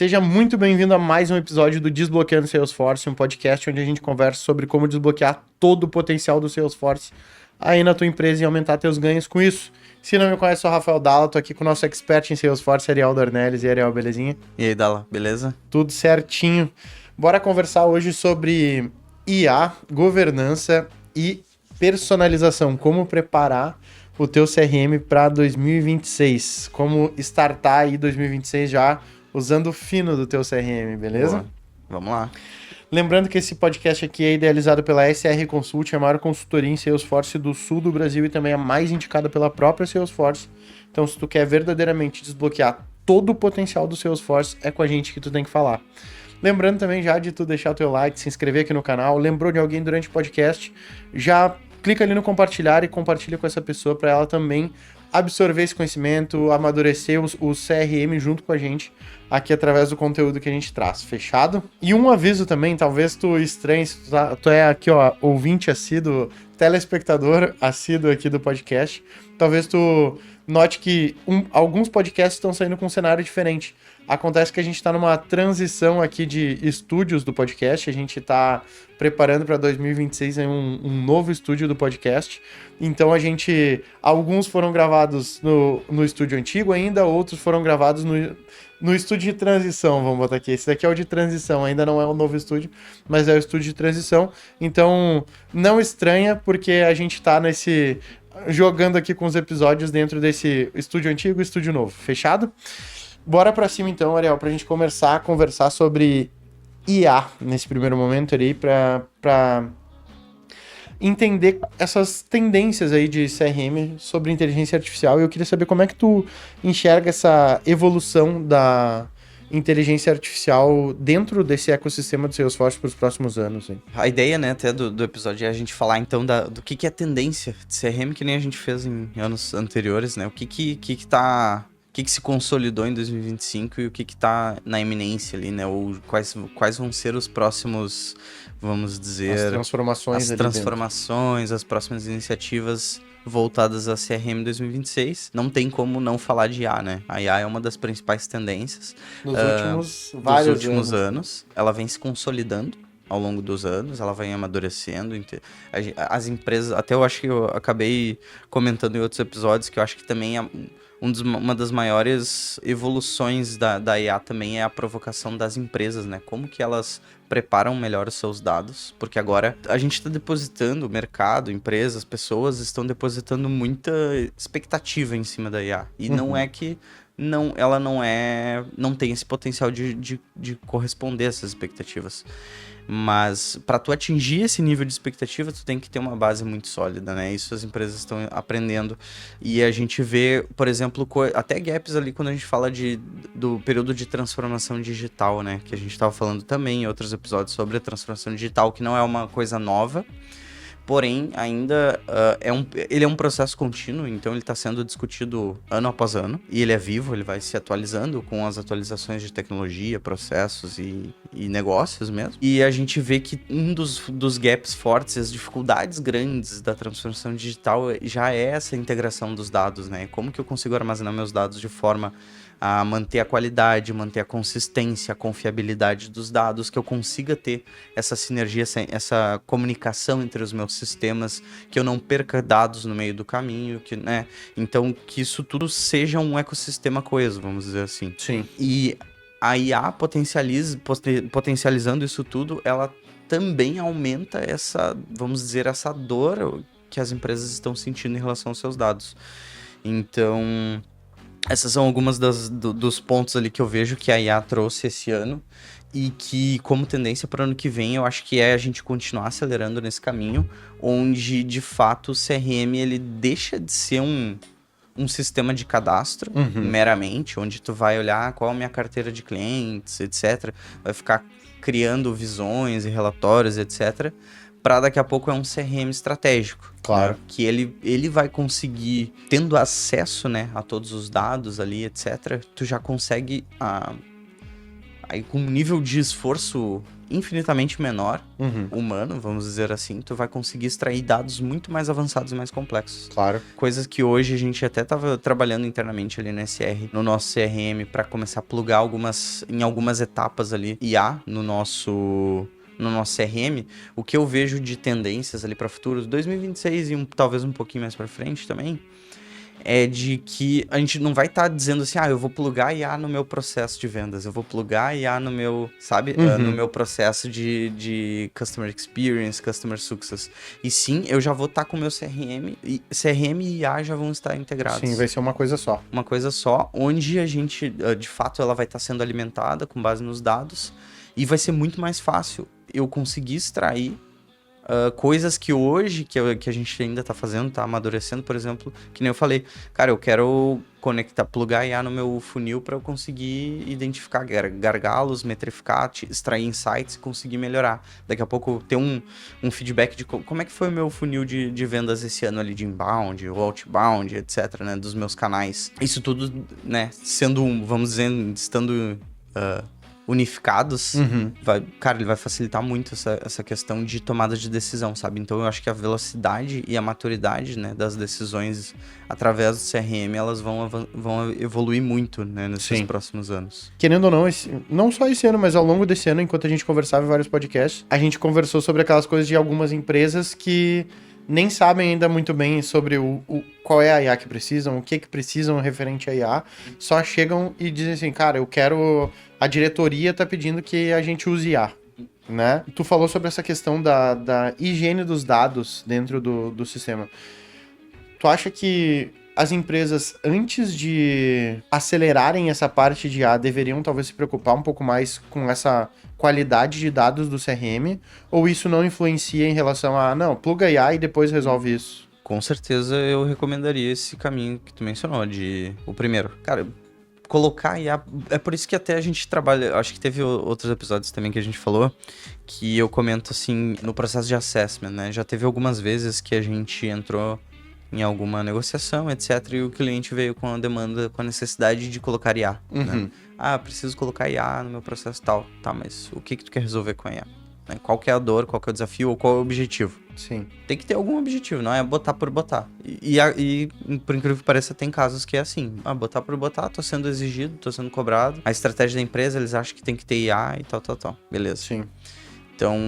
Seja muito bem-vindo a mais um episódio do Desbloqueando Salesforce, um podcast onde a gente conversa sobre como desbloquear todo o potencial do Salesforce aí na tua empresa e aumentar teus ganhos com isso. Se não me conhece, eu sou o Rafael Dalla, tô aqui com o nosso expert em Salesforce, Ariel Dornelles. E Ariel, belezinha? E aí, Dalla, beleza? Tudo certinho. Bora conversar hoje sobre IA, governança e personalização. Como preparar o teu CRM para 2026. Como startar aí 2026 já usando o fino do teu CRM, beleza? Boa. Vamos lá. Lembrando que esse podcast aqui é idealizado pela SR Consult, a maior consultoria em Salesforce do sul do Brasil e também a mais indicada pela própria Salesforce. Então, se tu quer verdadeiramente desbloquear todo o potencial do Salesforce, é com a gente que tu tem que falar. Lembrando também já de tu deixar o teu like, se inscrever aqui no canal. Lembrou de alguém durante o podcast, já clica ali no compartilhar e compartilha com essa pessoa para ela também absorver esse conhecimento, amadurecer o CRM junto com a gente aqui através do conteúdo que a gente traz, fechado? E um aviso também, talvez tu estranhe, se tu é aqui, ó, ouvinte assíduo, telespectador assíduo aqui do podcast, talvez tu note que alguns podcasts estão saindo com um cenário diferente. Acontece que a gente está numa transição aqui de estúdios do podcast, a gente está preparando para 2026 um novo estúdio do podcast, então alguns foram gravados no estúdio antigo ainda, outros foram gravados no estúdio de transição, vamos botar aqui. Esse daqui é o de transição, ainda não é o novo estúdio, mas é o estúdio de transição, então não estranha, porque a gente está jogando aqui com os episódios dentro desse estúdio antigo e estúdio novo, fechado? Bora pra cima então, Ariel, pra gente começar a conversar sobre IA nesse primeiro momento ali, pra entender essas tendências aí de CRM sobre inteligência artificial. E eu queria saber como é que tu enxerga essa evolução da inteligência artificial dentro desse ecossistema do Salesforce para os próximos anos. Hein? A ideia, né, até do episódio é a gente falar, então, do que é tendência de CRM, que nem a gente fez em anos anteriores, né? O que tá... O que se consolidou em 2025 e o que tá na iminência ali, né? Ou quais vão ser os próximos, vamos dizer... As transformações, as próximas iniciativas voltadas a CRM 2026. Não tem como não falar de IA, né? A IA é uma das principais tendências dos últimos anos. Ela vem se consolidando ao longo dos anos, ela vai amadurecendo. As empresas... Até eu acho que eu acabei comentando em outros episódios que eu acho que também uma das maiores evoluções da IA também é a provocação das empresas, né? Como que elas preparam melhor os seus dados, porque agora a gente está depositando, o mercado, empresas, pessoas estão depositando muita expectativa em cima da IA. E não é que ela não tem esse potencial de corresponder a essas expectativas. Mas para tu atingir esse nível de expectativa, tu tem que ter uma base muito sólida, né? Isso as empresas estão aprendendo. E a gente vê, por exemplo, até gaps ali quando a gente fala do período de transformação digital, né? Que a gente estava falando também em outros episódios sobre a transformação digital, que não é uma coisa nova. Porém, ainda ele é um processo contínuo, então ele está sendo discutido ano após ano. E ele é vivo, ele vai se atualizando com as atualizações de tecnologia, processos e negócios mesmo. E a gente vê que um dos gaps fortes, as dificuldades grandes da transformação digital já é essa integração dos dados, né? Como que eu consigo armazenar meus dados de forma a manter a qualidade, manter a consistência, a confiabilidade dos dados, que eu consiga ter essa sinergia, essa comunicação entre os meus sistemas, que eu não perca dados no meio do caminho, né? Então, que isso tudo seja um ecossistema coeso, vamos dizer assim. Sim. E a IA potencializando isso tudo, ela também aumenta vamos dizer, essa dor que as empresas estão sentindo em relação aos seus dados. Então... essas são algumas dos pontos ali que eu vejo que a IA trouxe esse ano e que, como tendência para o ano que vem, eu acho que é a gente continuar acelerando nesse caminho, onde, de fato, o CRM ele deixa de ser um sistema de cadastro, meramente, onde tu vai olhar qual é a minha carteira de clientes, etc. Vai ficar criando visões e relatórios, etc., para daqui a pouco é um CRM estratégico. Claro. Né? Que ele vai conseguir, tendo acesso, né, a todos os dados ali, etc., tu já consegue, aí com um nível de esforço infinitamente menor, Uhum. humano, vamos dizer assim, tu vai conseguir extrair dados muito mais avançados e mais complexos. Claro. Coisas que hoje a gente até tava trabalhando internamente ali no SR, no nosso CRM, para começar a plugar em algumas etapas ali, IA no nosso CRM. O que eu vejo de tendências ali para futuros 2026 e talvez um pouquinho mais para frente também, é de que a gente não vai estar dizendo assim, eu vou plugar IA no meu processo de vendas, eu vou plugar IA no meu, sabe, no meu processo de Customer Experience, Customer Success. E sim, eu já vou estar com o meu CRM, e CRM e IA já vão estar integrados. Sim, vai ser uma coisa só. Uma coisa só, onde a gente, de fato, ela vai estar sendo alimentada com base nos dados, e vai ser muito mais fácil eu conseguir extrair coisas que hoje, que a gente ainda tá fazendo, tá amadurecendo, por exemplo, que nem eu falei, cara, eu quero plugar IA no meu funil para eu conseguir identificar gargalos, metrificar, extrair insights e conseguir melhorar. Daqui a pouco ter um feedback de como é que foi o meu funil de vendas esse ano ali, de inbound, ou outbound, etc, né, dos meus canais. Isso tudo, né, sendo, vamos dizer, estando unificados, ele vai facilitar muito essa questão de tomada de decisão, sabe? Então eu acho que a velocidade e a maturidade, né, das decisões através do CRM, elas vão evoluir muito, né, nesses próximos anos. Querendo ou não, não só esse ano, mas ao longo desse ano, enquanto a gente conversava em vários podcasts, a gente conversou sobre aquelas coisas de algumas empresas que nem sabem ainda muito bem sobre qual é a IA que precisam, o que precisam referente a IA, só chegam e dizem assim, cara, a diretoria tá pedindo que a gente use IA, né? Tu falou sobre essa questão da higiene dos dados dentro do sistema. Tu acha que as empresas, antes de acelerarem essa parte de IA, deveriam talvez se preocupar um pouco mais com essa qualidade de dados do CRM? Ou isso não influencia em relação a, não, pluga IA e depois resolve isso? Com certeza eu recomendaria esse caminho que tu mencionou, o primeiro. Cara, colocar IA, é por isso que até a gente trabalha, acho que teve outros episódios também que a gente falou, que eu comento assim, no processo de assessment, né? Já teve algumas vezes que a gente entrou em alguma negociação, etc, e o cliente veio com a demanda, com a necessidade de colocar IA, né? Preciso colocar IA no meu processo tal. Tá, mas o que tu quer resolver com a IA? Né? Qual que é a dor, qual que é o desafio, ou qual é o objetivo? Sim. Tem que ter algum objetivo, não é botar por botar. E por incrível que pareça, tem casos que é assim, botar por botar, tô sendo exigido, tô sendo cobrado. A estratégia da empresa, eles acham que tem que ter IA e tal. Beleza. Sim. Então,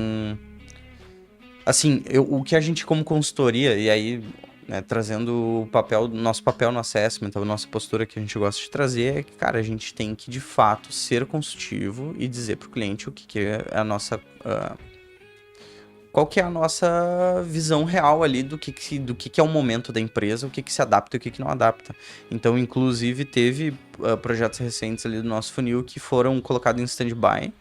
assim, o que a gente como consultoria, e aí, né, trazendo nosso papel no assessment, a nossa postura que a gente gosta de trazer é que, cara, a gente tem que, de fato, ser consultivo e dizer pro cliente o que é a nossa... qual que é a nossa visão real ali do que é o momento da empresa, o que se adapta e o que não adapta. Então, inclusive, teve projetos recentes ali do nosso funil que foram colocados em stand-by,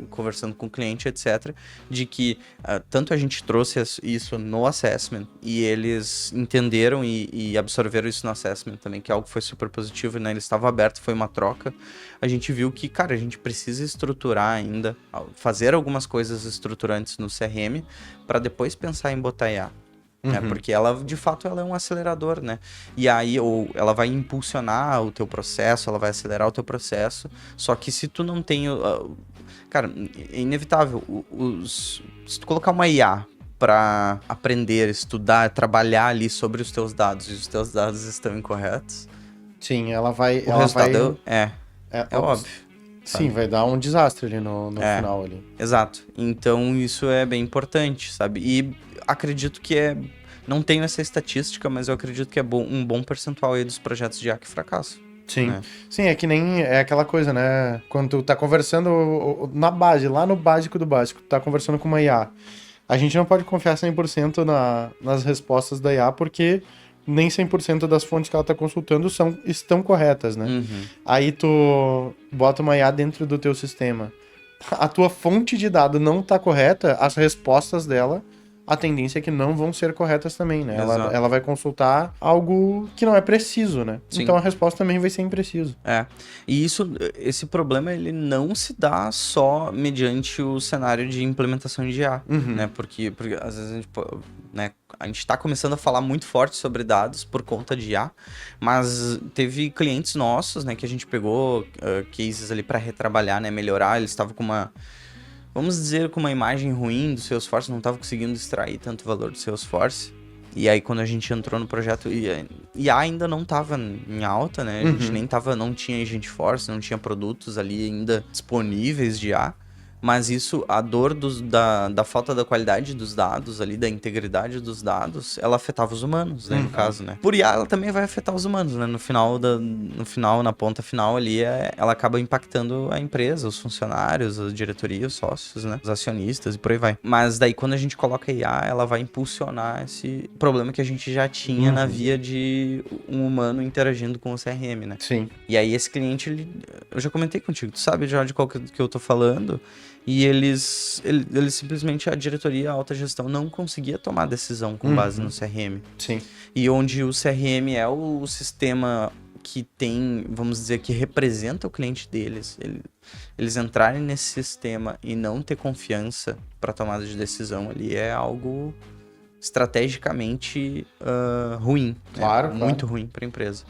conversando com o cliente, etc., de que tanto a gente trouxe isso no assessment e eles entenderam e absorveram isso no assessment também, que é algo que foi super positivo, né? Eles estavam abertos, foi uma troca. A gente viu que, cara, a gente precisa estruturar ainda, fazer algumas coisas estruturantes no CRM para depois pensar em botar IA. Né? Porque ela, de fato, ela é um acelerador, né? E aí, ou ela vai impulsionar o teu processo, ela vai acelerar o teu processo, só que se tu não tem... cara, é inevitável. Se tu colocar uma IA para aprender, estudar, trabalhar ali sobre os teus dados e os teus dados estão incorretos... Sim, ela vai... O resultado é óbvio. Sim, vai dar um desastre ali no final ali. Exato. Então isso é bem importante, sabe? E acredito que não tenho essa estatística, mas eu acredito que é um bom percentual aí dos projetos de IA que fracassam. Sim. Né? Sim, é que nem é aquela coisa, né? Quando tu tá conversando na base, lá no básico do básico, tu tá conversando com uma IA. A gente não pode confiar 100% nas respostas da IA, porque nem 100% das fontes que ela tá consultando estão corretas, né? Aí tu bota uma IA dentro do teu sistema. A tua fonte de dado não tá correta, as respostas dela, a tendência é que não vão ser corretas também, né? Ela vai consultar algo que não é preciso, né? Sim. Então a resposta também vai ser impreciso. E esse problema, ele não se dá só mediante o cenário de implementação de IA, né? Porque às vezes a gente tá começando a falar muito forte sobre dados por conta de IA, mas teve clientes nossos, né, que a gente pegou cases ali para retrabalhar, né, melhorar, eles estavam com vamos dizer, com uma imagem ruim do Salesforce, não estava conseguindo extrair tanto valor do Salesforce. E aí, quando a gente entrou no projeto, IA ainda não estava em alta, né? A gente não tinha Agentforce, não tinha produtos ali ainda disponíveis de IA. Mas isso, a dor da falta da qualidade dos dados ali, da integridade dos dados, ela afetava os humanos, né, no caso, né? Por IA, ela também vai afetar os humanos, né? No final, na ponta final ali, ela acaba impactando a empresa, os funcionários, a diretoria, os sócios, né? Os acionistas e por aí vai. Mas daí, quando a gente coloca IA, ela vai impulsionar esse problema que a gente já tinha na via de um humano interagindo com o CRM, né? Sim. E aí, esse cliente, eu já comentei contigo, tu sabe já de qual que eu tô falando. E eles simplesmente, a diretoria, a alta gestão, não conseguia tomar decisão com base no CRM. Sim. E onde o CRM é o sistema que tem, vamos dizer, que representa o cliente deles. Eles entrarem nesse sistema e não ter confiança para tomada de decisão ali é algo estrategicamente ruim. Claro, Muito ruim para a empresa.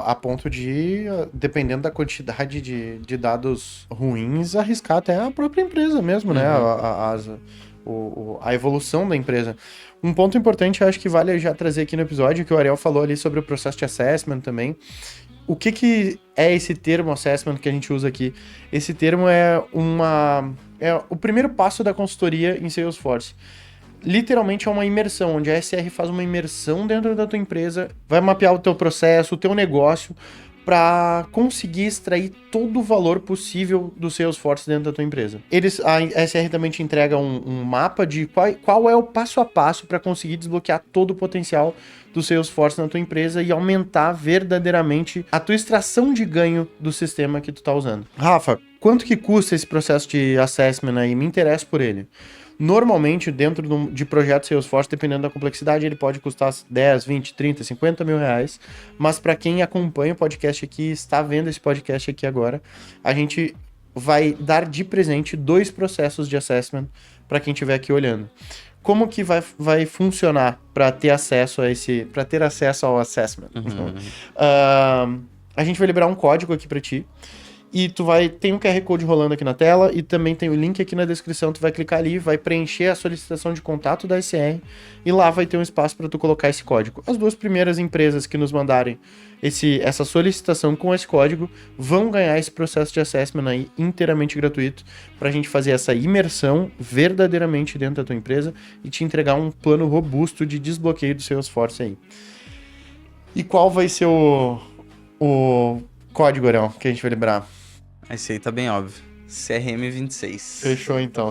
A ponto de, dependendo da quantidade de dados ruins, arriscar até a própria empresa mesmo, né? A evolução da empresa. Um ponto importante, eu acho que vale já trazer aqui no episódio, que o Ariel falou ali sobre o processo de assessment também. O que é esse termo assessment que a gente usa aqui? Esse termo é o primeiro passo da consultoria em Salesforce. Literalmente é uma imersão, onde a SR faz uma imersão dentro da tua empresa, vai mapear o teu processo, o teu negócio, para conseguir extrair todo o valor possível do Salesforce dentro da tua empresa. A SR também te entrega um mapa de qual é o passo a passo para conseguir desbloquear todo o potencial do Salesforce na tua empresa e aumentar verdadeiramente a tua extração de ganho do sistema que tu tá usando. Rafa, quanto que custa esse processo de assessment aí? Me interessa por ele. Normalmente, dentro de projeto Salesforce, dependendo da complexidade, ele pode custar 10, 20, 30, 50 mil reais. Mas para quem acompanha o podcast aqui, está vendo esse podcast aqui agora, a gente vai dar de presente 2 processos de assessment para quem estiver aqui olhando. Como que vai funcionar para ter acesso ao assessment? A gente vai liberar um código aqui para ti. E tem um QR Code rolando aqui na tela e também tem o link aqui na descrição. Tu vai clicar ali, vai preencher a solicitação de contato da SR e lá vai ter um espaço para tu colocar esse código. As 2 primeiras empresas que nos mandarem essa solicitação com esse código vão ganhar esse processo de assessment aí inteiramente gratuito para a gente fazer essa imersão verdadeiramente dentro da tua empresa e te entregar um plano robusto de desbloqueio do Salesforce aí. E qual vai ser o código, Ariel, que a gente vai liberar? Esse aí tá bem óbvio. CRM 26. Fechou, então.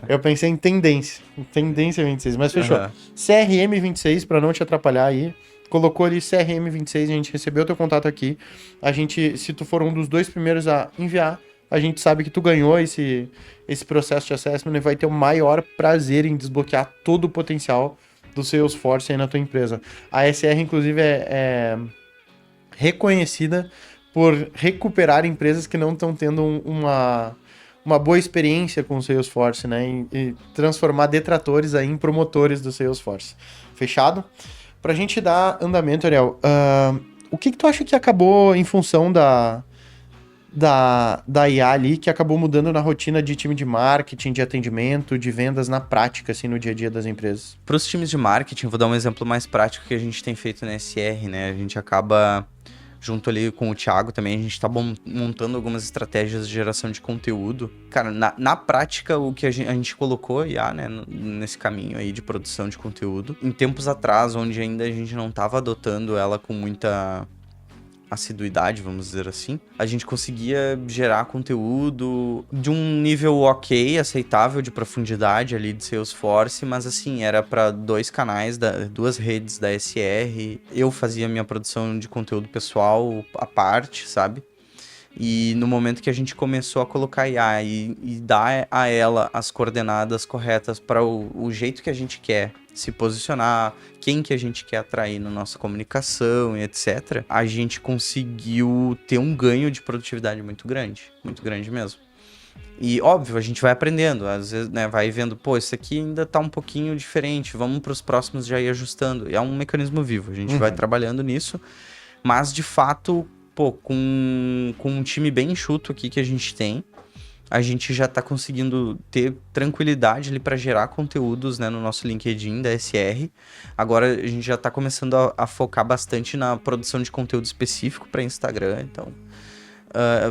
Eu pensei em tendência 26, mas fechou. CRM 26, para não te atrapalhar aí, colocou ali CRM 26, a gente recebeu teu contato aqui. Se tu for um dos 2 primeiros a enviar, a gente sabe que tu ganhou esse processo de assessment e vai ter o maior prazer em desbloquear todo o potencial do Salesforce aí na tua empresa. A SR, inclusive, é reconhecida por recuperar empresas que não estão tendo uma boa experiência com o Salesforce, né? E transformar detratores aí em promotores do Salesforce. Fechado? Pra gente dar andamento, Ariel, o que tu acha que acabou em função da IA ali, que acabou mudando na rotina de time de marketing, de atendimento, de vendas na prática, assim, no dia a dia das empresas? Para os times de marketing, vou dar um exemplo mais prático que a gente tem feito na SR, né? A gente acaba, junto ali com o Thiago também, a gente tá montando algumas estratégias de geração de conteúdo. Cara, na prática, o que a gente colocou IA, né, nesse caminho aí de produção de conteúdo, em tempos atrás, onde ainda a gente não tava adotando ela com muita assiduidade, vamos dizer assim, a gente conseguia gerar conteúdo de um nível ok, aceitável de profundidade ali de Salesforce, mas assim, era para 2 canais, 2 redes da SR, eu fazia minha produção de conteúdo pessoal à parte, sabe? E no momento que a gente começou a colocar IA e dar a ela as coordenadas corretas para o jeito que a gente quer se posicionar, quem que a gente quer atrair na nossa comunicação e etc., a gente conseguiu ter um ganho de produtividade muito grande mesmo. E óbvio, a gente vai aprendendo, às vezes, né, vai vendo, pô, esse aqui ainda tá um pouquinho diferente, vamos para os próximos já ir ajustando. É um mecanismo vivo, a gente vai trabalhando nisso, mas de fato, pô, com um time bem enxuto aqui que a gente tem, a gente já tá conseguindo ter tranquilidade ali para gerar conteúdos, né, no nosso LinkedIn da SR. Agora a gente já tá começando a focar bastante na produção de conteúdo específico para Instagram, então...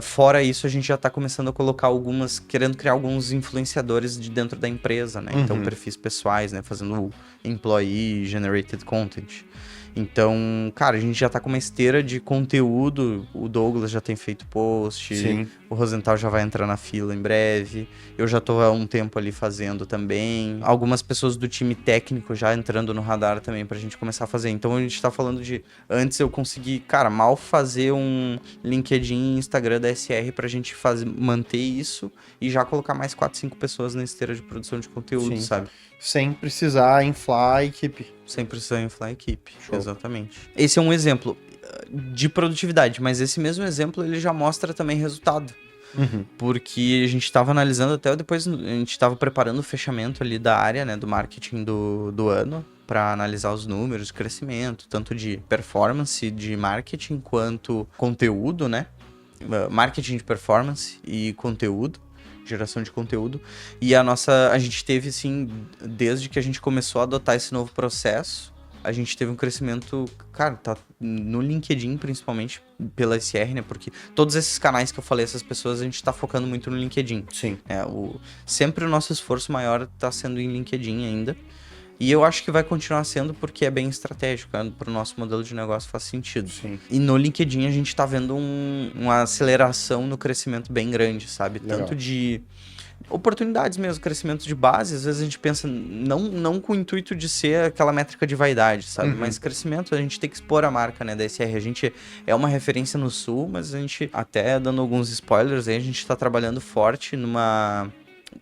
fora isso, a gente já tá começando a colocar querendo criar alguns influenciadores de dentro da empresa, né? Então, perfis pessoais, né? Fazendo employee generated content. Então, cara, a gente já tá com uma esteira de conteúdo. O Douglas já tem feito post. Sim. O Rosenthal já vai entrar na fila em breve. Eu já tô há um tempo ali fazendo também. Algumas pessoas do time técnico já entrando no radar também pra gente começar a fazer. Então, a gente tá falando de... Antes eu consegui, cara, mal fazer um LinkedIn e Instagram da SR pra gente manter isso e já colocar mais 4, 5 pessoas na esteira de produção de conteúdo, Sim. sabe? Sem precisar inflar a equipe. Sem precisar inflar a equipe. Show. Exatamente. Esse é um exemplo de produtividade, mas esse mesmo exemplo ele já mostra também resultado. Porque a gente estava analisando até depois, a gente estava preparando o fechamento ali da área, né, do marketing do ano, para analisar os números de crescimento, tanto de performance de marketing quanto conteúdo, né? Marketing de performance e conteúdo, geração de conteúdo. E a gente teve, assim, desde que a gente começou a adotar esse novo processo, a gente teve um crescimento, cara, tá no LinkedIn, principalmente pela SR, né? Porque todos esses canais que eu falei, essas pessoas, a gente tá focando muito no LinkedIn. Sim. Sempre o nosso esforço maior tá sendo em LinkedIn ainda. E eu acho que vai continuar sendo porque é bem estratégico, para o nosso modelo de negócio faz sentido. Sim. E no LinkedIn a gente tá vendo uma aceleração no crescimento bem grande, sabe? Legal. Tanto de oportunidades mesmo, crescimento de base, às vezes a gente pensa, não com o intuito de ser aquela métrica de vaidade, sabe? Mas crescimento, a gente tem que expor a marca, né, da SR. A gente é uma referência no Sul, mas a gente, até dando alguns spoilers aí, a gente tá trabalhando forte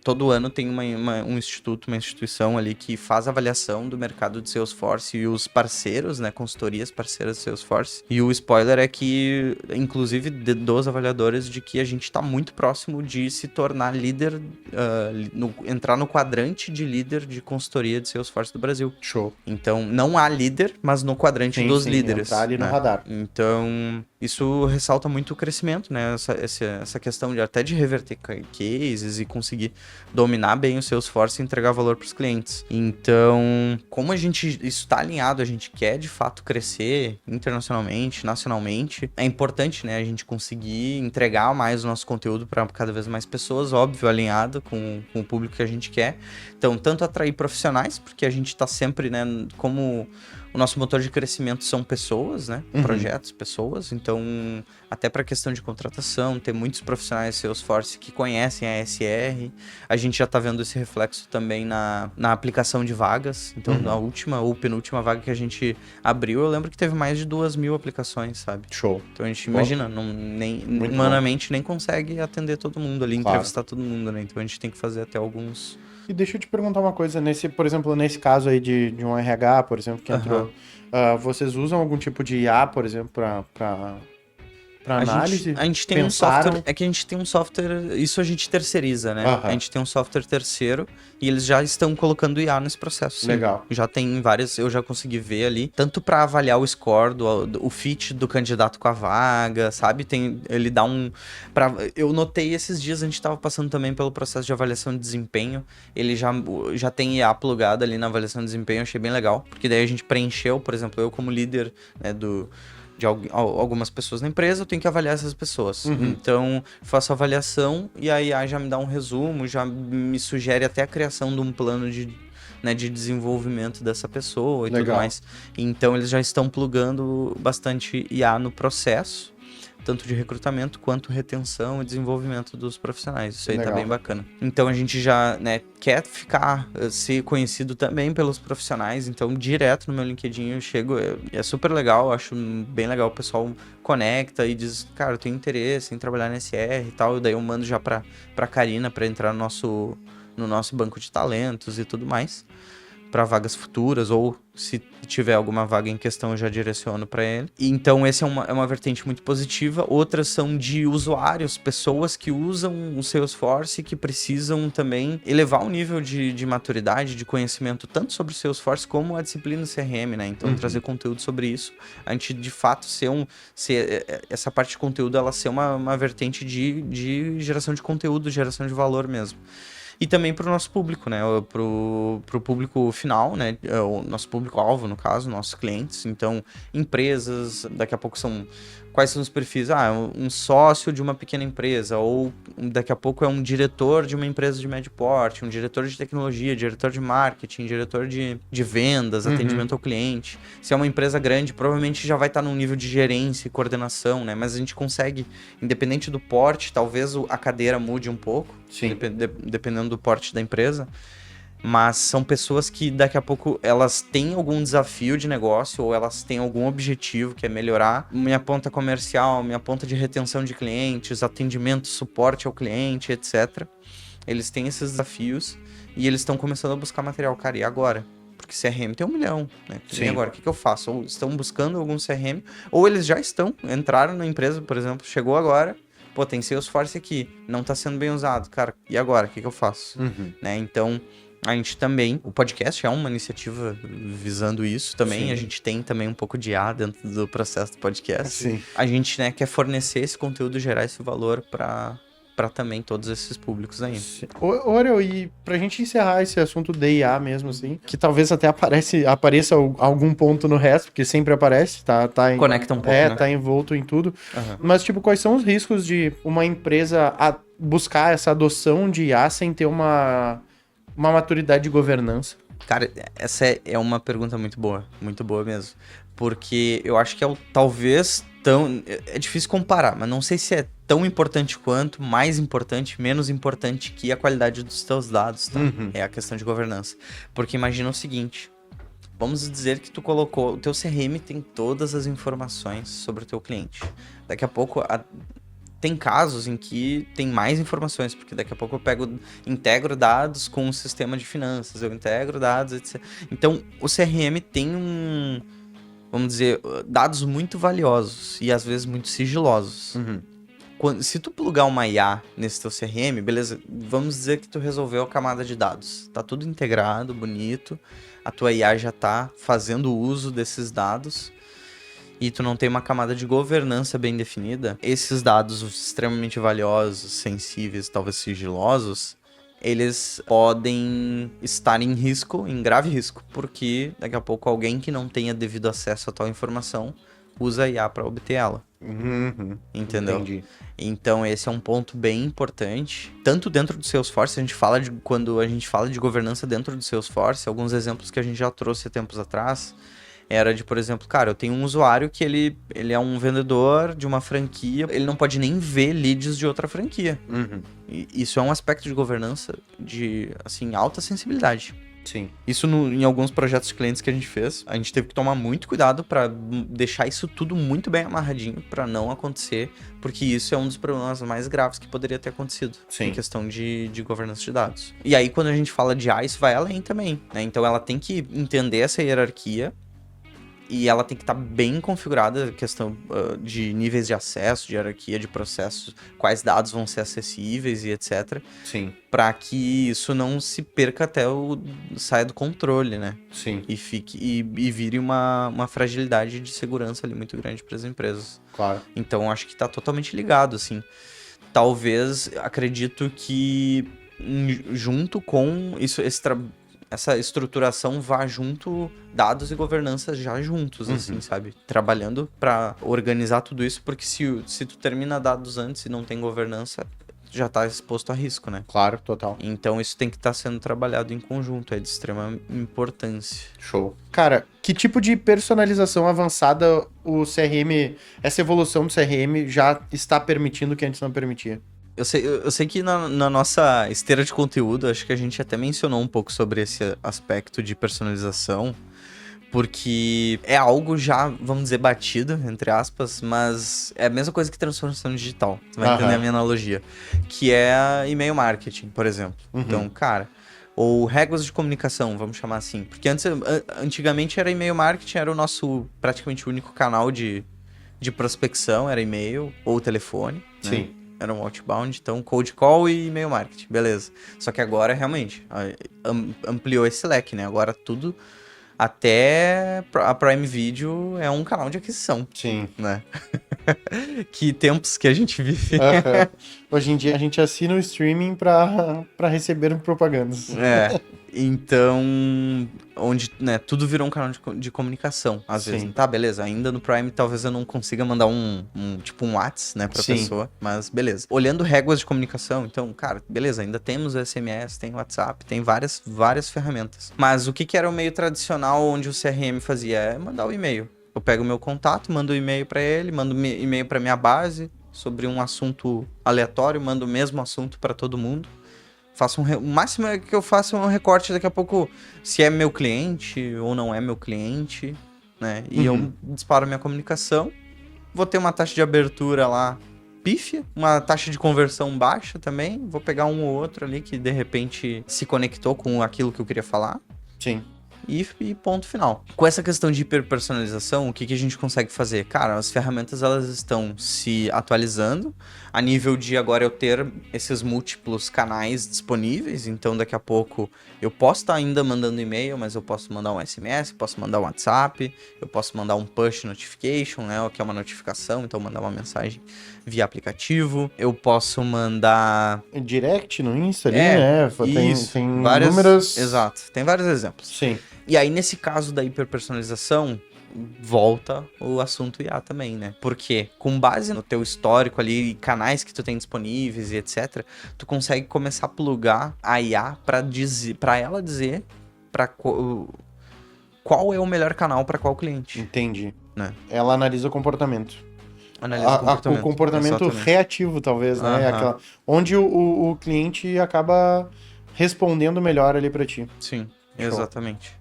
todo ano tem um instituto, uma instituição ali que faz avaliação do mercado de Salesforce e os parceiros, né, consultorias parceiras de Salesforce. E o spoiler é que, inclusive dos avaliadores, de que a gente está muito próximo de se tornar líder, entrar no quadrante de líder de consultoria de Salesforce do Brasil. Show. Então, não há líder, mas no quadrante dos líderes. Tá ali no radar. Então, isso ressalta muito o crescimento, né? Essa questão até de reverter cases e conseguir dominar bem o Salesforce e entregar valor para os clientes. Então, como isso está alinhado, a gente quer de fato crescer internacionalmente, nacionalmente, é importante, né, a gente conseguir entregar mais o nosso conteúdo para cada vez mais pessoas, óbvio, alinhado com o público que a gente quer. Então, tanto atrair profissionais, porque a gente está sempre, né, como o nosso motor de crescimento são pessoas, né? Projetos, pessoas. Então, até para a questão de contratação, ter muitos profissionais Salesforce que conhecem a SR. A gente já está vendo esse reflexo também na aplicação de vagas. Então, na última ou penúltima vaga que a gente abriu, eu lembro que teve mais de 2.000 aplicações, sabe? Show. Então, a gente imagina, humanamente nem consegue atender todo mundo ali, entrevistar todo mundo, né? Então, a gente tem que fazer até alguns... E deixa eu te perguntar uma coisa, por exemplo, nesse caso aí de um RH, por exemplo, que entrou, vocês usam algum tipo de IA, por exemplo, para análise? A gente tem um software, é que a gente tem um software, isso a gente terceiriza, né? A gente tem um software terceiro e eles já estão colocando IA nesse processo. Sim. Legal. Já tem várias, eu já consegui ver ali, tanto para avaliar o score, o fit do candidato com a vaga, sabe? Ele dá eu notei esses dias, a gente estava passando também pelo processo de avaliação de desempenho, ele já tem IA plugado ali na avaliação de desempenho, eu achei bem legal, porque daí a gente preencheu, por exemplo, eu como líder, né, de algumas pessoas na empresa, eu tenho que avaliar essas pessoas. Então, faço a avaliação e a IA já me dá um resumo, já me sugere até a criação de um plano de desenvolvimento dessa pessoa e tudo mais. Então, eles já estão plugando bastante IA no processo, tanto de recrutamento quanto retenção e desenvolvimento dos profissionais. Isso aí tá bem bacana. Então a gente já, né, quer ser conhecido também pelos profissionais, então direto no meu LinkedIn eu chego, é super legal, eu acho bem legal, o pessoal conecta e diz, cara, eu tenho interesse em trabalhar na SR e tal, e daí eu mando já pra Karina pra entrar no nosso banco de talentos e tudo mais. para vagas futuras, ou se tiver alguma vaga em questão, eu já direciono para ele. E então, essa é uma vertente muito positiva. Outras são de usuários, pessoas que usam o Salesforce e que precisam também elevar o nível de maturidade, de conhecimento, tanto sobre o Salesforce como a disciplina CRM, né? Então, trazer conteúdo sobre isso. A gente, de fato, essa parte de conteúdo, ela ser uma vertente de geração de conteúdo, geração de valor mesmo. E também para o nosso público, né? Para o público final, né? O nosso público-alvo, no caso, nossos clientes. Então, empresas, daqui a pouco são... Quais são os perfis? Um sócio de uma pequena empresa, ou daqui a pouco é um diretor de uma empresa de médio porte, um diretor de tecnologia, diretor de marketing, diretor de vendas, atendimento ao cliente. Se é uma empresa grande, provavelmente já vai estar num nível de gerência e coordenação, né? Mas a gente consegue, independente do porte, talvez a cadeira mude um pouco, dependendo do porte da empresa. Mas são pessoas que daqui a pouco elas têm algum desafio de negócio ou elas têm algum objetivo que é melhorar minha ponta comercial, minha ponta de retenção de clientes, atendimento, suporte ao cliente, etc. Eles têm esses desafios e eles estão começando a buscar material. Cara, e agora? Porque CRM tem 1 milhão, né? E agora, o que eu faço? Ou estão buscando algum CRM, ou eles já entraram na empresa, por exemplo, chegou agora, pô, tem Salesforce aqui, não está sendo bem usado. Cara, e agora? O que eu faço? Né? Então... A gente também, o podcast é uma iniciativa visando isso também. A gente tem também um pouco de IA dentro do processo do podcast. A gente, né, quer fornecer esse conteúdo, gerar esse valor para também todos esses públicos aí. Orel, e pra gente encerrar esse assunto de IA mesmo, assim, que talvez até apareça algum ponto no resto, porque sempre aparece, Conecta um pouco, né? Tá envolto em tudo. Mas, tipo, quais são os riscos de uma empresa buscar essa adoção de IA sem ter uma maturidade de governança? Cara, essa é uma pergunta muito boa mesmo. Porque eu acho que talvez tão... É difícil comparar, mas não sei se é tão importante quanto, mais importante, menos importante que a qualidade dos teus dados, tá? É a questão de governança. Porque imagina o seguinte, vamos dizer que tu colocou... O teu CRM tem todas as informações sobre o teu cliente. Daqui a pouco... Tem casos em que tem mais informações, porque daqui a pouco eu integro dados com um sistema de finanças, eu integro dados, etc. Então, o CRM tem vamos dizer, dados muito valiosos e às vezes muito sigilosos. Se tu plugar uma IA nesse teu CRM, beleza, vamos dizer que tu resolveu a camada de dados. Tá tudo integrado, bonito, a tua IA já tá fazendo uso desses dados, e tu não tem uma camada de governança bem definida, esses dados extremamente valiosos, sensíveis, talvez sigilosos, eles podem estar em risco, em grave risco, porque daqui a pouco alguém que não tenha devido acesso a tal informação usa a IA para obter ela. Entendeu? Entendi. Então esse é um ponto bem importante, tanto dentro do Salesforce, quando a gente fala de governança dentro do Salesforce, alguns exemplos que a gente já trouxe há tempos atrás, era de, por exemplo, cara, eu tenho um usuário que ele é um vendedor de uma franquia, ele não pode nem ver leads de outra franquia. E isso é um aspecto de governança de, assim, alta sensibilidade. Sim. Isso em alguns projetos de clientes que a gente fez, a gente teve que tomar muito cuidado para deixar isso tudo muito bem amarradinho para não acontecer, porque isso é um dos problemas mais graves que poderia ter acontecido. Sim. Em questão de governança de dados. E aí, quando a gente fala de AI, isso vai além também, né? Então, ela tem que entender essa hierarquia, e ela tem que estar bem configurada, questão de níveis de acesso, de hierarquia de processos, quais dados vão ser acessíveis e etc. Sim. Para que isso não se perca até saia do controle, né? Sim. E vire uma fragilidade de segurança ali muito grande para as empresas. Claro. Então, acho que está totalmente ligado, assim. Talvez, acredito que junto com isso, essa estruturação vá junto, dados e governança já juntos, assim, sabe? Trabalhando para organizar tudo isso, porque se tu termina dados antes e não tem governança, já tá exposto a risco, né? Claro, total. Então isso tem que estar sendo trabalhado em conjunto, é de extrema importância. Show. Cara, que tipo de personalização avançada o CRM, essa evolução do CRM já está permitindo que antes não permitia? Eu sei que na nossa esteira de conteúdo, acho que a gente até mencionou um pouco sobre esse aspecto de personalização, porque é algo já, vamos dizer, batido, entre aspas, mas é a mesma coisa que transformação digital, você vai entender a minha analogia, que é e-mail marketing, por exemplo. Então, cara, Ou réguas de comunicação, vamos chamar assim. Porque antigamente era e-mail marketing, era o nosso praticamente único canal de prospecção, era e-mail ou telefone. Sim. Né? Era um outbound, então cold call e e-mail marketing, beleza. Só que agora realmente ampliou esse leque, né? Agora tudo, até a Prime Video é um canal de aquisição, Sim. né? Que tempos que a gente vive. Hoje em dia a gente assina o streaming pra receber propagandas. Então, onde, né, tudo virou um canal de comunicação, às vezes. Tá, beleza, ainda no Prime talvez eu não consiga mandar um WhatsApp, né, pra pessoa, mas beleza. Olhando réguas de comunicação, então, cara, beleza, ainda temos o SMS, tem o WhatsApp, tem várias ferramentas. Mas o que era o meio tradicional onde o CRM fazia? É mandar o e-mail. Eu pego o meu contato, mando o e-mail pra ele, mando e-mail pra minha base sobre um assunto aleatório, mando o mesmo assunto pra todo mundo. O máximo que eu faço é um recorte daqui a pouco, se é meu cliente ou não é meu cliente, né? E eu disparo minha comunicação. Vou ter uma taxa de abertura lá pífia, uma taxa de conversão baixa também. Vou pegar um ou outro ali que de repente se conectou com aquilo que eu queria falar. Sim. E ponto final. Com essa questão de hiperpersonalização, o que a gente consegue fazer? Cara, as ferramentas elas estão se atualizando a nível de agora eu ter esses múltiplos canais disponíveis, então daqui a pouco eu posso estar ainda mandando e-mail, mas eu posso mandar um SMS, posso mandar um WhatsApp, eu posso mandar um push notification, né, que é uma notificação, então mandar uma mensagem via aplicativo, eu posso mandar... Direct no Insta ali, né? Tem várias... inúmeras... Exato, tem vários exemplos. Sim. E aí, nesse caso da hiperpersonalização, volta o assunto IA também, né? Porque com base no teu histórico ali, canais que tu tem disponíveis e etc, tu consegue começar a plugar a IA pra ela dizer qual é o melhor canal pra qual cliente. Entendi. Né? Ela analisa o comportamento. O comportamento reativo, talvez, né? Onde o cliente acaba respondendo melhor ali pra ti. Sim. Exatamente.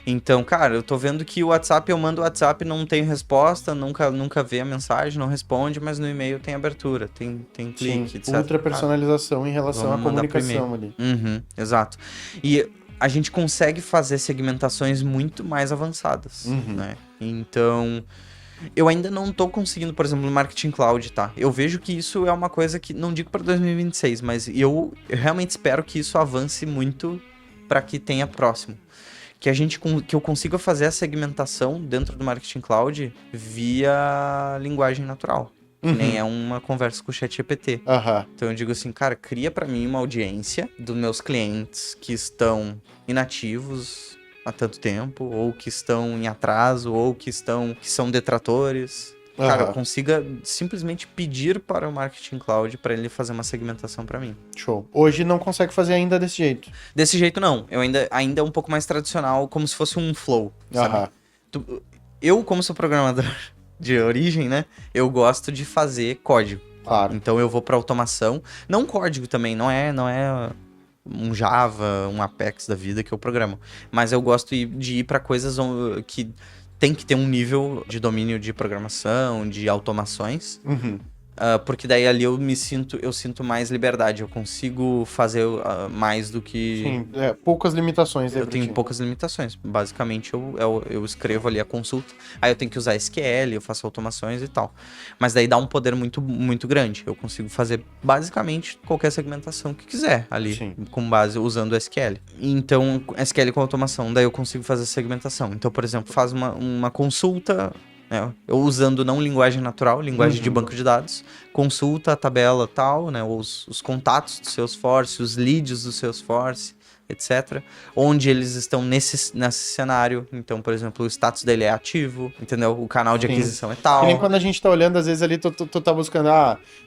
Então, cara, eu tô vendo que o WhatsApp, eu mando o WhatsApp, não tem resposta, nunca vê a mensagem, não responde, mas no e-mail tem abertura, tem clique, etc. Ultra personalização em relação à comunicação ali. Exato. E a gente consegue fazer segmentações muito mais avançadas, né? Então, eu ainda não tô conseguindo, por exemplo, no Marketing Cloud, tá? Eu vejo que isso é uma coisa que, não digo para 2026, mas eu realmente espero que isso avance muito para que tenha próximo. Que eu consiga fazer a segmentação dentro do Marketing Cloud via linguagem natural. Que nem é uma conversa com o ChatGPT. Então eu digo assim, cara, cria para mim uma audiência dos meus clientes que estão inativos há tanto tempo, ou que estão em atraso, ou que são detratores. Cara, eu consiga simplesmente pedir para o Marketing Cloud para ele fazer uma segmentação para mim. Show. Hoje não consegue fazer ainda desse jeito. Desse jeito não. Eu ainda é um pouco mais tradicional, como se fosse um flow, sabe? Eu, como sou programador de origem, né? Eu gosto de fazer código. Claro. Então eu vou para automação. Não código também, não é um Java, um Apex da vida que eu programo. Mas eu gosto de ir para coisas que tem que ter um nível de domínio de programação, de automações. Porque daí ali eu sinto mais liberdade. Eu consigo fazer mais do que... Sim, poucas limitações. Eu tenho poucas limitações. Basicamente, eu escrevo ali a consulta. Aí eu tenho que usar SQL, eu faço automações e tal. Mas daí dá um poder muito, muito grande. Eu consigo fazer basicamente qualquer segmentação que quiser ali. Sim. Com base usando SQL. Então, SQL com automação, daí eu consigo fazer segmentação. Então, por exemplo, faz uma consulta... Eu usando não linguagem natural, linguagem de banco de dados, consulta a tabela tal, né, os contatos do Salesforce, os leads do Salesforce, etc. Onde eles estão nesse cenário. Então, por exemplo, o status dele é ativo, entendeu? O canal de aquisição é tal. E nem quando a gente tá olhando, às vezes ali tu tá buscando,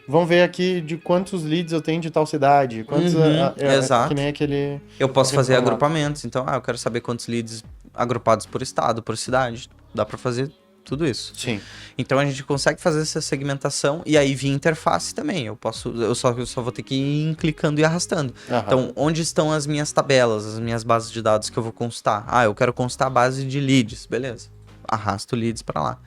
vamos ver aqui de quantos leads eu tenho de tal cidade. Quantos, exato. Que nem aquele... Eu posso fazer agrupamentos. Então, eu quero saber quantos leads agrupados por estado, por cidade. Dá pra fazer tudo isso. Sim. Então a gente consegue fazer essa segmentação e aí via interface também. Eu só vou ter que ir clicando e arrastando. Então, onde estão as minhas tabelas, as minhas bases de dados que eu vou consultar? Eu quero consultar a base de leads, beleza. Arrasto leads para lá.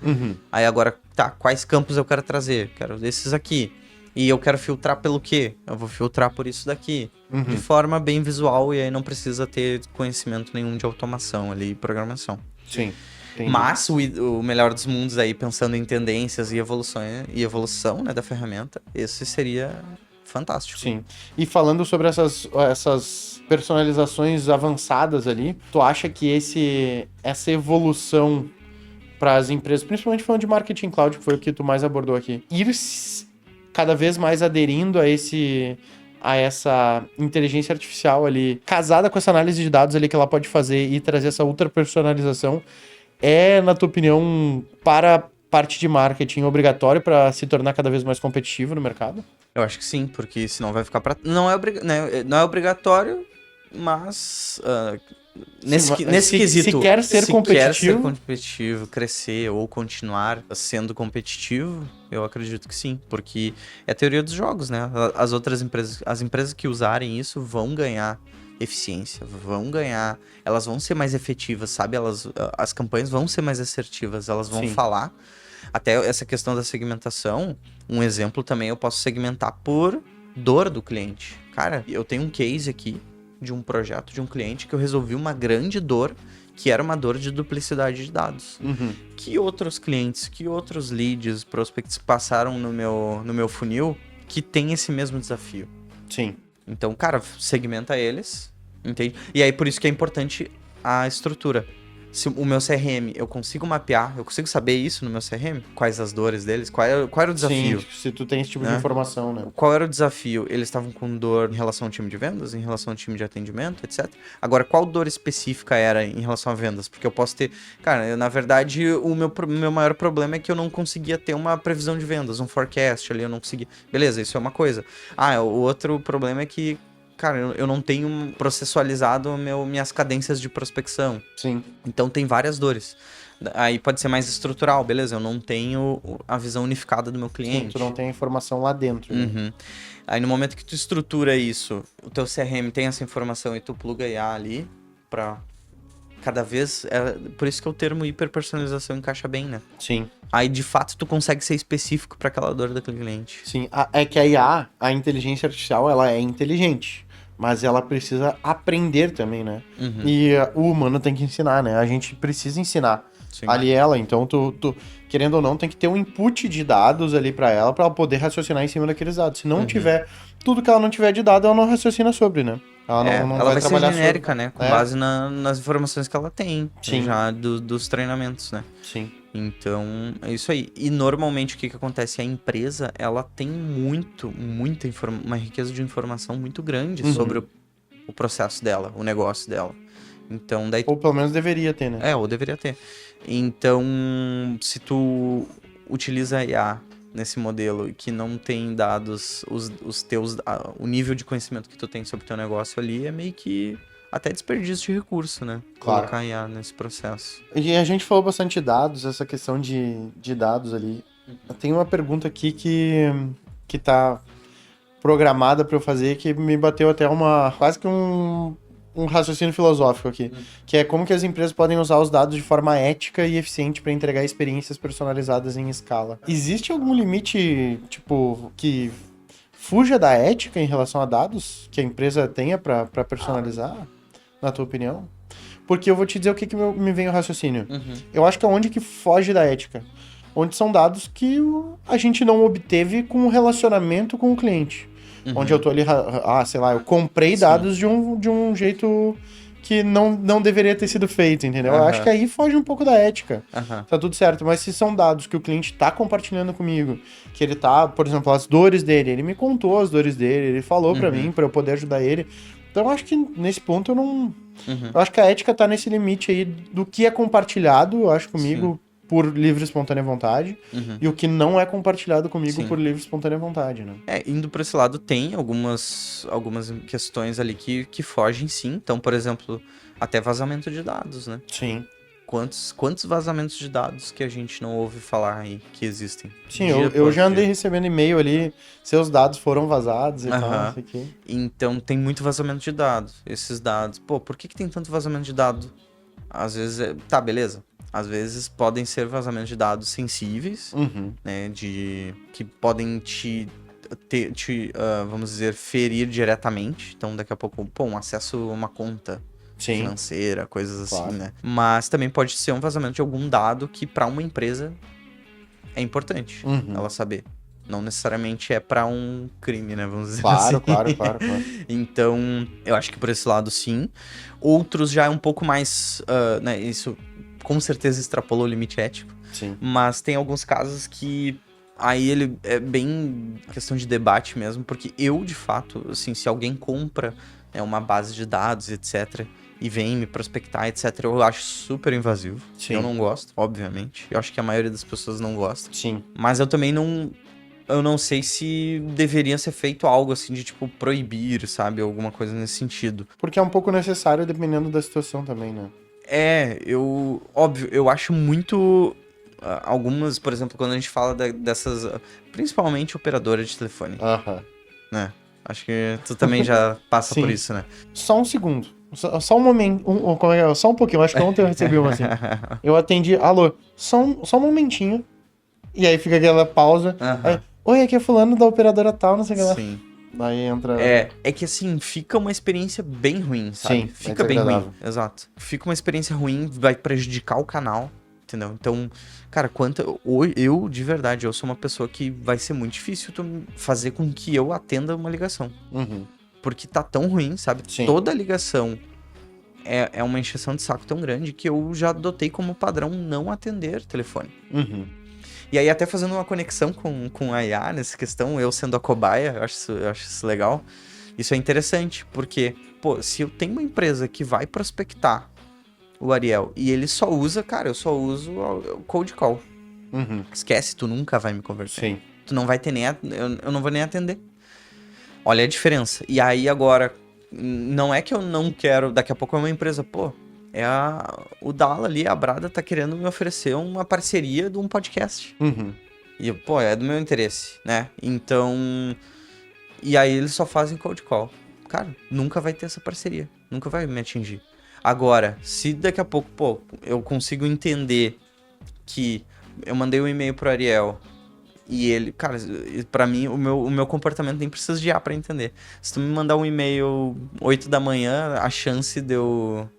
Aí agora, quais campos eu quero trazer? Quero desses aqui. E eu quero filtrar pelo quê? Eu vou filtrar por isso daqui. Uhum. De forma bem visual, e aí não precisa ter conhecimento nenhum de automação ali e programação. Sim. Entendi. Mas o melhor dos mundos aí, pensando em tendências e evolução, né, da ferramenta, esse seria fantástico. Sim. E falando sobre essas personalizações avançadas ali, tu acha que essa evolução para as empresas, principalmente falando de marketing cloud, que foi o que tu mais abordou aqui, cada vez mais aderindo a essa inteligência artificial ali, casada com essa análise de dados ali que ela pode fazer e trazer essa ultra personalização, na tua opinião, para a parte de marketing obrigatório para se tornar cada vez mais competitivo no mercado? Eu acho que sim, porque senão vai ficar não é obrigatório, mas nesse quesito, se quer ser competitivo, crescer ou continuar sendo competitivo, eu acredito que sim, porque é a teoria dos jogos, né? As empresas que usarem isso vão ganhar eficiência, elas vão ser mais efetivas, sabe? As campanhas vão ser mais assertivas, elas vão falar. Até essa questão da segmentação, um exemplo também eu posso segmentar por dor do cliente. Cara, eu tenho um case aqui de um projeto de um cliente que eu resolvi uma grande dor, que era uma dor de duplicidade de dados. Uhum. Que outros clientes, que outros leads, prospects passaram no meu funil que tem esse mesmo desafio? Sim. Então, cara, segmenta eles, entende? E aí, por isso que é importante a estrutura. Se o meu CRM, eu consigo mapear, eu consigo saber isso no meu CRM? Quais as dores deles? Qual era o desafio? Sim, se tu tem esse tipo de informação, né? Qual era o desafio? Eles estavam com dor em relação ao time de vendas, em relação ao time de atendimento, etc. Agora, qual dor específica era em relação a vendas? Porque eu posso ter... Cara, na verdade, o meu maior problema é que eu não conseguia ter uma previsão de vendas, um forecast ali, eu não conseguia... Beleza, isso é uma coisa. O outro problema é que, cara, eu não tenho processualizado minhas cadências de prospecção. Sim. Então tem várias dores. Aí pode ser mais estrutural, beleza? Eu não tenho a visão unificada do meu cliente. Sim, tu não tem a informação lá dentro. Né? Uhum. Aí no momento que tu estrutura isso, o teu CRM tem essa informação e tu pluga IA ali pra cada vez... por isso que o termo hiperpersonalização encaixa bem, né? Sim. Aí de fato tu consegue ser específico pra aquela dor daquele cliente. Sim, é que a IA, a inteligência artificial, ela é inteligente. Mas ela precisa aprender também, né? Uhum. E o humano tem que ensinar, né? A gente precisa ensinar ali ela. Então, tu, querendo ou não, tem que ter um input de dados ali pra ela poder raciocinar em cima daqueles dados. Se não tiver... Tudo que ela não tiver de dado, ela não raciocina sobre, né? Ela vai ser genérica, né? Com base nas informações que ela tem. Sim. Já dos treinamentos, né? Sim. Então, é isso aí. E normalmente o que acontece? A empresa, ela tem uma riqueza de informação muito grande sobre o processo dela, o negócio dela. Então, daí... Ou pelo menos deveria ter, né? Ou deveria ter. Então, se tu utiliza a IA nesse modelo que não tem dados, o nível de conhecimento que tu tem sobre o teu negócio ali é meio que até desperdício de recurso, né? Claro. Colocar IA nesse processo. E a gente falou bastante de dados, essa questão de dados ali. Tem uma pergunta aqui que tá programada para eu fazer que me bateu até quase que um raciocínio filosófico aqui, que é como que as empresas podem usar os dados de forma ética e eficiente para entregar experiências personalizadas em escala. Existe algum limite, tipo, que fuja da ética em relação a dados que a empresa tenha para personalizar, na tua opinião? Porque eu vou te dizer o que me vem o raciocínio. Eu acho que é onde que foge da ética. Onde são dados que a gente não obteve com o relacionamento com o cliente. Onde eu tô ali, sei lá, eu comprei dados de um jeito que não deveria ter sido feito, entendeu? Eu acho que aí foge um pouco da ética. Tá tudo certo, mas se são dados que o cliente tá compartilhando comigo, que ele tá, por exemplo, as dores dele, ele me contou as dores dele, ele falou pra mim, pra eu poder ajudar ele. Então eu acho que nesse ponto eu não... Eu acho que a ética tá nesse limite aí do que é compartilhado, eu acho, comigo, por livre e espontânea vontade, e o que não é compartilhado comigo por livre e espontânea vontade, né? Indo por esse lado, tem algumas questões ali que fogem, sim. Então, por exemplo, até vazamento de dados, né? Sim. Quantos vazamentos de dados que a gente não ouve falar aí que existem? Sim, eu já andei recebendo e-mail ali, seus dados foram vazados e tal, não sei o quê. Então, tem muito vazamento de dados. Esses dados... Pô, por que tem tanto vazamento de dado? Às vezes... Tá, beleza. Às vezes podem ser vazamentos de dados sensíveis, né, que podem te vamos dizer, ferir diretamente. Então, daqui a pouco, pô, um acesso a uma conta financeira, coisas claro. assim, né? Mas também pode ser um vazamento de algum dado que para uma empresa é importante ela saber. Não necessariamente é para um crime, né? Vamos dizer assim. Claro. Então, eu acho que por esse lado, sim. Outros já é um pouco mais, né? Isso com certeza extrapolou o limite ético. Sim. Mas tem alguns casos que aí ele é bem questão de debate mesmo, porque eu, de fato, assim, se alguém compra, né, uma base de dados, etc., e vem me prospectar, etc., eu acho super invasivo. Sim. Eu não gosto, obviamente. Eu acho que a maioria das pessoas não gosta. Sim. Mas eu também não... Eu não sei se deveria ser feito algo assim de, tipo, proibir, sabe? Alguma coisa nesse sentido. Porque é um pouco necessário dependendo da situação também, né? Óbvio, eu acho muito... algumas, por exemplo, quando a gente fala dessas... principalmente operadoras de telefone, né? Acho que tu também já passa por isso, né? Só um segundo. Só um momento. Como é que é? Só um pouquinho. Acho que ontem eu recebi uma assim. Eu atendi. Alô, só um momentinho. E aí fica aquela pausa. Aí, oi, aqui é fulano da operadora tal, não sei o que lá. Sim. Daí entra... É que assim, fica uma experiência bem ruim, sabe? Sim, fica bem ruim, exato. Fica uma experiência ruim, vai prejudicar o canal, entendeu? Então, cara, eu, de verdade, eu sou uma pessoa que vai ser muito difícil tu fazer com que eu atenda uma ligação. Porque tá tão ruim, sabe? Sim. Toda ligação é uma encheção de saco tão grande que eu já adotei como padrão não atender telefone. E aí, até fazendo uma conexão com a IA nessa questão, eu sendo a cobaia, eu acho isso legal. Isso é interessante, porque, pô, se eu tenho uma empresa que vai prospectar o Ariel e ele só usa, cara, eu só uso o cold call. Esquece, tu nunca vai me conversar. Sim. Tu não vai ter nem... eu não vou nem atender. Olha a diferença. E aí, agora, não é que eu não quero... Daqui a pouco é uma empresa, pô... O Dala ali, a Brada, tá querendo me oferecer uma parceria de um podcast. E, pô, é do meu interesse, né? Então... E aí eles só fazem cold call. Cara, nunca vai ter essa parceria. Nunca vai me atingir. Agora, se daqui a pouco, pô, eu consigo entender que eu mandei um e-mail pro Ariel e ele... Cara, pra mim, o meu comportamento nem precisa de IA pra entender. Se tu me mandar um e-mail 8 da manhã, a chance de eu...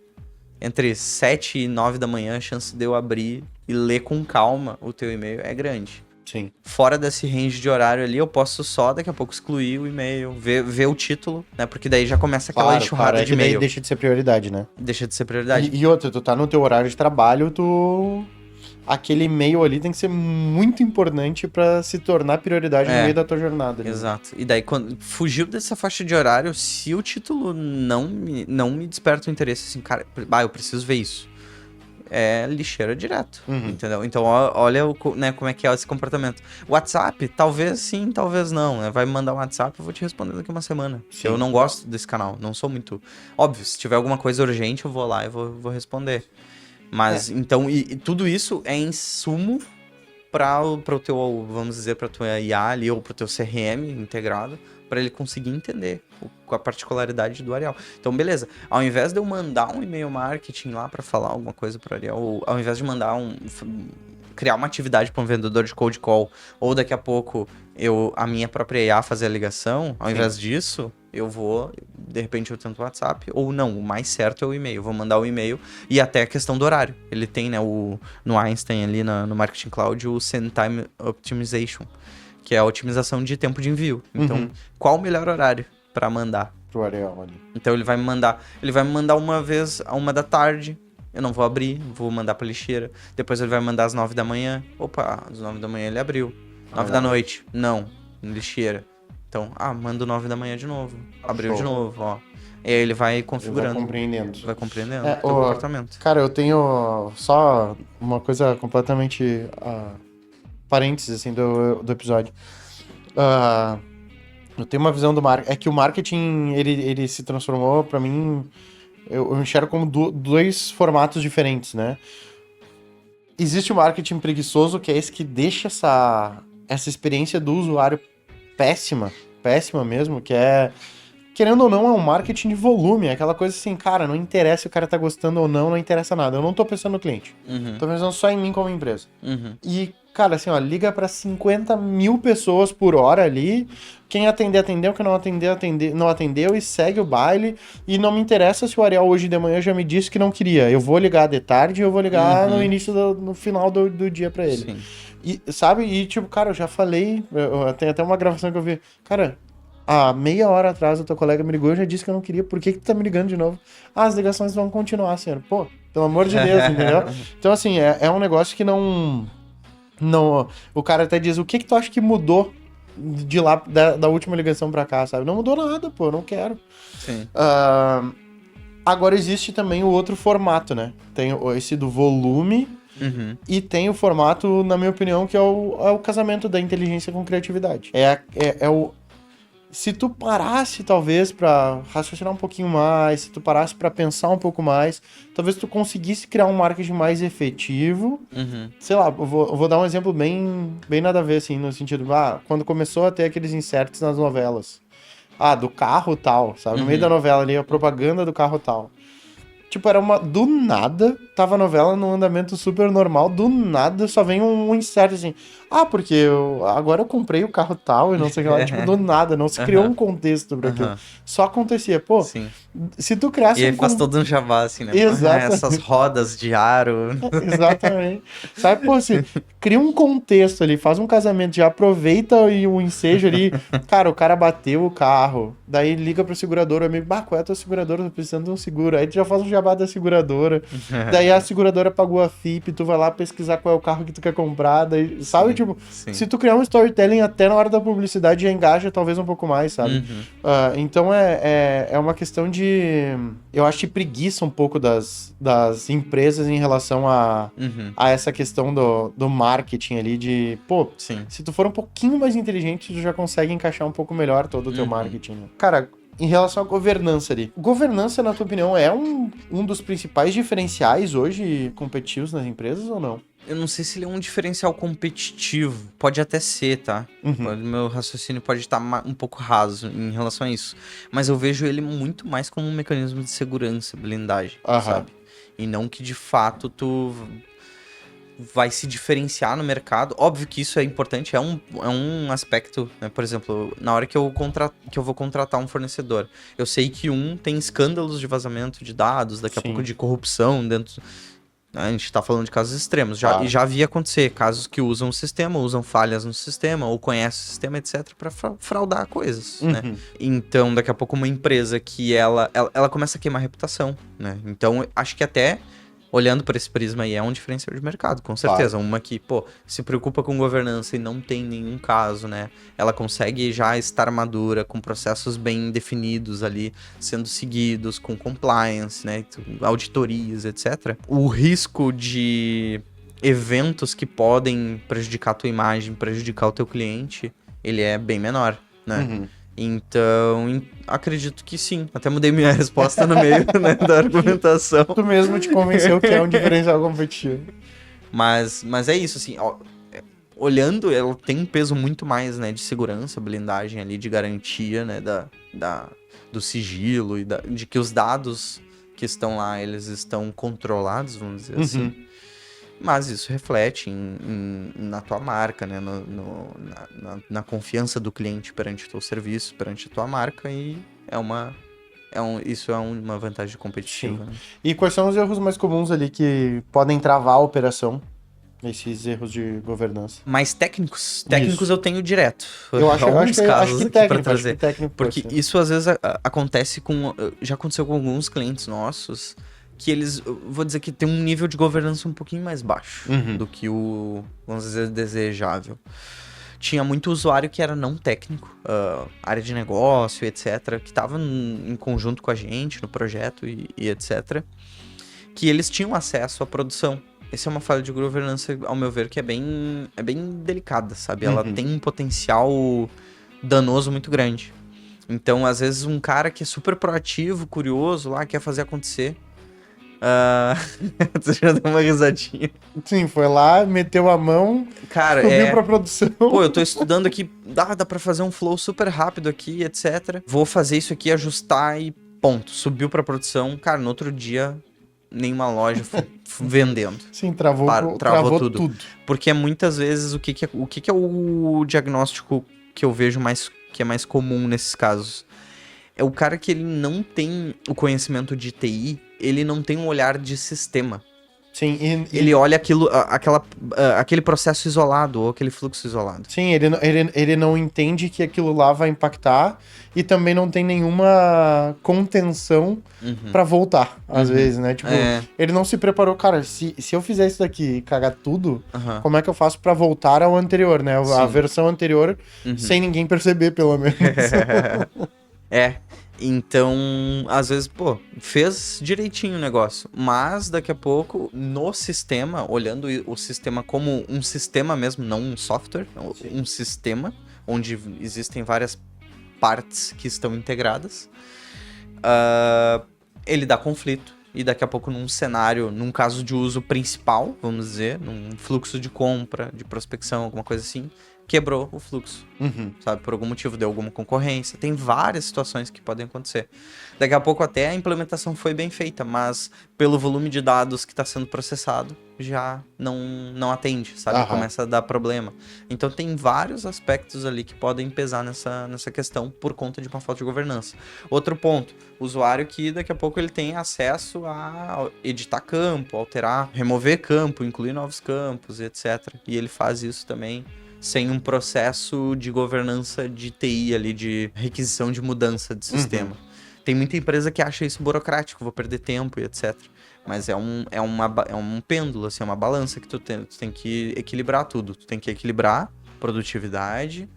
Entre 7 e 9 da manhã, a chance de eu abrir e ler com calma o teu e-mail é grande. Sim. Fora desse range de horário ali, eu posso só daqui a pouco excluir o e-mail, ver o título, né? Porque daí já começa aquela enxurrada de e-mail. Daí deixa de ser prioridade, né? Deixa de ser prioridade. E outra, tu tá no teu horário de trabalho, aquele e-mail ali tem que ser muito importante pra se tornar prioridade no meio da tua jornada. Ali. Exato. E daí, quando fugiu dessa faixa de horário, se o título não me desperta o interesse, assim, cara, eu preciso ver isso. É lixeira direto, entendeu? Então, olha né, como é que é esse comportamento. WhatsApp, talvez sim, talvez não, né? Vai me mandar um WhatsApp, eu vou te responder daqui uma semana. Sim. Eu não gosto desse canal, não sou muito... Óbvio, se tiver alguma coisa urgente, eu vou lá e vou responder. Mas, então, e tudo isso é insumo para o teu, vamos dizer, para tua IA ali, ou para o teu CRM integrado, para ele conseguir entender com a particularidade do Ariel. Então, beleza. Ao invés de eu mandar um e-mail marketing lá para falar alguma coisa para o Ariel, ou ao invés de mandar criar uma atividade para um vendedor de cold call, ou daqui a pouco a minha própria IA fazer a ligação, ao invés disso, eu vou, de repente eu tento o WhatsApp, ou não, o mais certo é o e-mail. Eu vou mandar o e-mail e até a questão do horário. Ele tem, né, no Einstein ali no Marketing Cloud, o Send Time Optimization, que é a otimização de tempo de envio. Então, qual o melhor horário para mandar? Pro Ariel ali. Então ele vai me mandar uma vez a 1 da tarde, eu não vou abrir, vou mandar pra lixeira. Depois ele vai mandar às 9 da manhã. Opa, às 9 da manhã ele abriu. 9 da noite, não, lixeira. Então, manda 9 da manhã de novo. Abriu de novo, ó. E aí ele vai configurando. Vai compreendendo. O teu comportamento. Cara, eu tenho só uma coisa completamente parênteses, assim, do episódio. Eu tenho uma visão do marketing. É que o marketing, ele se transformou, pra mim, eu enxergo como dois formatos diferentes, né? Existe o marketing preguiçoso, que é esse que deixa essa experiência do usuário péssima mesmo, que é querendo ou não, é um marketing de volume. É aquela coisa assim, cara, não interessa se o cara tá gostando ou não interessa nada. Eu não tô pensando no cliente. Tô pensando só em mim como empresa. E, cara, assim, ó, liga pra 50 mil pessoas por hora ali. Quem atender, atendeu. Quem não atender, não atendeu e segue o baile. E não me interessa se o Ariel hoje de manhã já me disse que não queria. Eu vou ligar de tarde e eu vou ligar no início, no final do dia pra ele. Sim. E, sabe? E, tipo, cara, eu já falei. Tem até uma gravação que eu vi. Cara, há meia hora atrás o teu colega me ligou e eu já disse que eu não queria. Por que tu tá me ligando de novo? Ah, as ligações vão continuar, senhor. Pô, pelo amor de Deus, entendeu? Então, assim, é um negócio que não... O cara até diz, o que tu acha que mudou de lá, da última ligação pra cá, sabe? Não mudou nada, pô, eu não quero. Sim. Agora existe também o outro formato, né? Tem esse do volume e tem o formato, na minha opinião, que é o casamento da inteligência com criatividade. Se tu parasse, talvez, pra raciocinar um pouquinho mais, se tu parasse pra pensar um pouco mais, talvez tu conseguisse criar um marketing mais efetivo. Sei lá, eu vou dar um exemplo bem nada a ver, assim, no sentido, quando começou a ter aqueles inserts nas novelas. Do carro tal, sabe? No meio da novela ali, a propaganda do carro tal. Tipo, era do nada, tava a novela num andamento super normal, do nada só vem um insert assim. Porque agora eu comprei o carro tal e não sei o que lá. Tipo, do nada, não se criou um contexto pra aquilo. Só acontecia. Pô, Sim. Se tu criasse E aí faz todo um jabá, assim, né? Exato. Essas rodas de aro. Exatamente. Sabe, pô, se cria um contexto ali, faz um casamento, já aproveita o ensejo ali. Cara, o cara bateu o carro, daí liga pra seguradora, amigo, qual é a tua seguradora? Tô precisando de um seguro. Aí tu já faz um jabá da seguradora. Daí a seguradora pagou a FIP, tu vai lá pesquisar qual é o carro que tu quer comprar. Daí, sabe, tipo, se tu criar um storytelling até na hora da publicidade, já engaja talvez um pouco mais, sabe? Então é uma questão de... Eu acho que preguiça um pouco das empresas em relação a essa questão do marketing ali, de, pô, se tu for um pouquinho mais inteligente, tu já consegue encaixar um pouco melhor todo o teu marketing. Né? Cara, em relação à governança ali. Governança, na tua opinião, é um dos principais diferenciais hoje competitivos nas empresas ou não? Eu não sei se ele é um diferencial competitivo. Pode até ser, tá? Meu raciocínio pode estar um pouco raso em relação a isso. Mas eu vejo ele muito mais como um mecanismo de segurança, blindagem, sabe? E não que, de fato, tu vai se diferenciar no mercado. Óbvio que isso é importante, é um aspecto, né? Por exemplo, na hora que eu vou contratar um fornecedor, eu sei que tem escândalos de vazamento de dados, daqui a pouco de corrupção dentro... A gente tá falando de casos extremos. E já vi acontecer casos que usam o sistema, usam falhas no sistema, ou conhecem o sistema, etc., pra fraudar coisas, né? Então, daqui a pouco, uma empresa que ela começa a queimar a reputação, né? Então, acho que até... Olhando por esse prisma aí, é um diferencial de mercado, com certeza. Uma que, pô, se preocupa com governança e não tem nenhum caso, né? Ela consegue já estar madura, com processos bem definidos ali, sendo seguidos, com compliance, né? Auditorias, etc. O risco de eventos que podem prejudicar a tua imagem, prejudicar o teu cliente, ele é bem menor, né? Então, acredito que sim. Até mudei minha resposta no meio, né, da argumentação. Tu mesmo te convenceu que é um diferencial competitivo. Mas é isso, assim, ó, olhando, ela tem um peso muito mais, né, de segurança, blindagem ali, de garantia, né, do sigilo e de que os dados que estão lá, eles estão controlados, vamos dizer assim. Mas isso reflete na tua marca, né? Na confiança do cliente perante o teu serviço, perante a tua marca, e isso é uma vantagem competitiva. Né? E quais são os erros mais comuns ali que podem travar a operação? Esses erros de governança. Mais técnicos? Técnicos isso. Eu tenho direto. Eu acho que técnico, pra trazer. Acho que técnico porque isso às vezes acontece já aconteceu com alguns clientes nossos, que eles, vou dizer que tem um nível de governança um pouquinho mais baixo do que vamos dizer, desejável. Tinha muito usuário que era não técnico, área de negócio, etc., que estava em conjunto com a gente no projeto e etc., que eles tinham acesso à produção. Essa é uma falha de governança, ao meu ver, que é bem delicada, sabe? Ela tem um potencial danoso muito grande. Então, às vezes, um cara que é super proativo, curioso lá, quer fazer acontecer, Tu já deu uma risadinha. Sim, foi lá, meteu a mão, Cara, subiu pra produção. Pô, eu tô estudando aqui, dá pra fazer um flow super rápido aqui, etc. Vou fazer isso aqui, ajustar e ponto. Subiu pra produção. Cara, no outro dia, nenhuma loja vendendo. Sim, travou tudo. Porque muitas vezes, o que é o diagnóstico que eu vejo que é mais comum nesses casos? É o cara que ele não tem o conhecimento de TI, ele não tem um olhar de sistema. Sim, Ele olha aquele processo isolado, ou aquele fluxo isolado. Sim, ele não entende que aquilo lá vai impactar e também não tem nenhuma contenção pra voltar, às vezes, né? Tipo, ele não se preparou, cara, se eu fizer isso daqui e cagar tudo, como é que eu faço pra voltar ao anterior, né? A versão anterior, sem ninguém perceber, pelo menos. Então, às vezes, pô, fez direitinho o negócio, mas daqui a pouco, no sistema, olhando o sistema como um sistema mesmo, não um software, um sistema, onde existem várias partes que estão integradas, ele dá conflito, e daqui a pouco num cenário, num caso de uso principal, vamos dizer, num fluxo de compra, de prospecção, alguma coisa assim, quebrou o fluxo, sabe? Por algum motivo, deu alguma concorrência. Tem várias situações que podem acontecer. Daqui a pouco até a implementação foi bem feita, mas pelo volume de dados que está sendo processado, já não atende, sabe? Começa a dar problema. Então tem vários aspectos ali que podem pesar nessa questão por conta de uma falta de governança. Outro ponto, o usuário que daqui a pouco ele tem acesso a editar campo, alterar, remover campo, incluir novos campos, etc. E ele faz isso também sem um processo de governança de TI ali, de requisição de mudança de sistema. Tem muita empresa que acha isso burocrático, vou perder tempo e etc. Mas é um pêndulo, assim, é uma balança que tu tem que equilibrar tudo. Tu tem que equilibrar produtividade,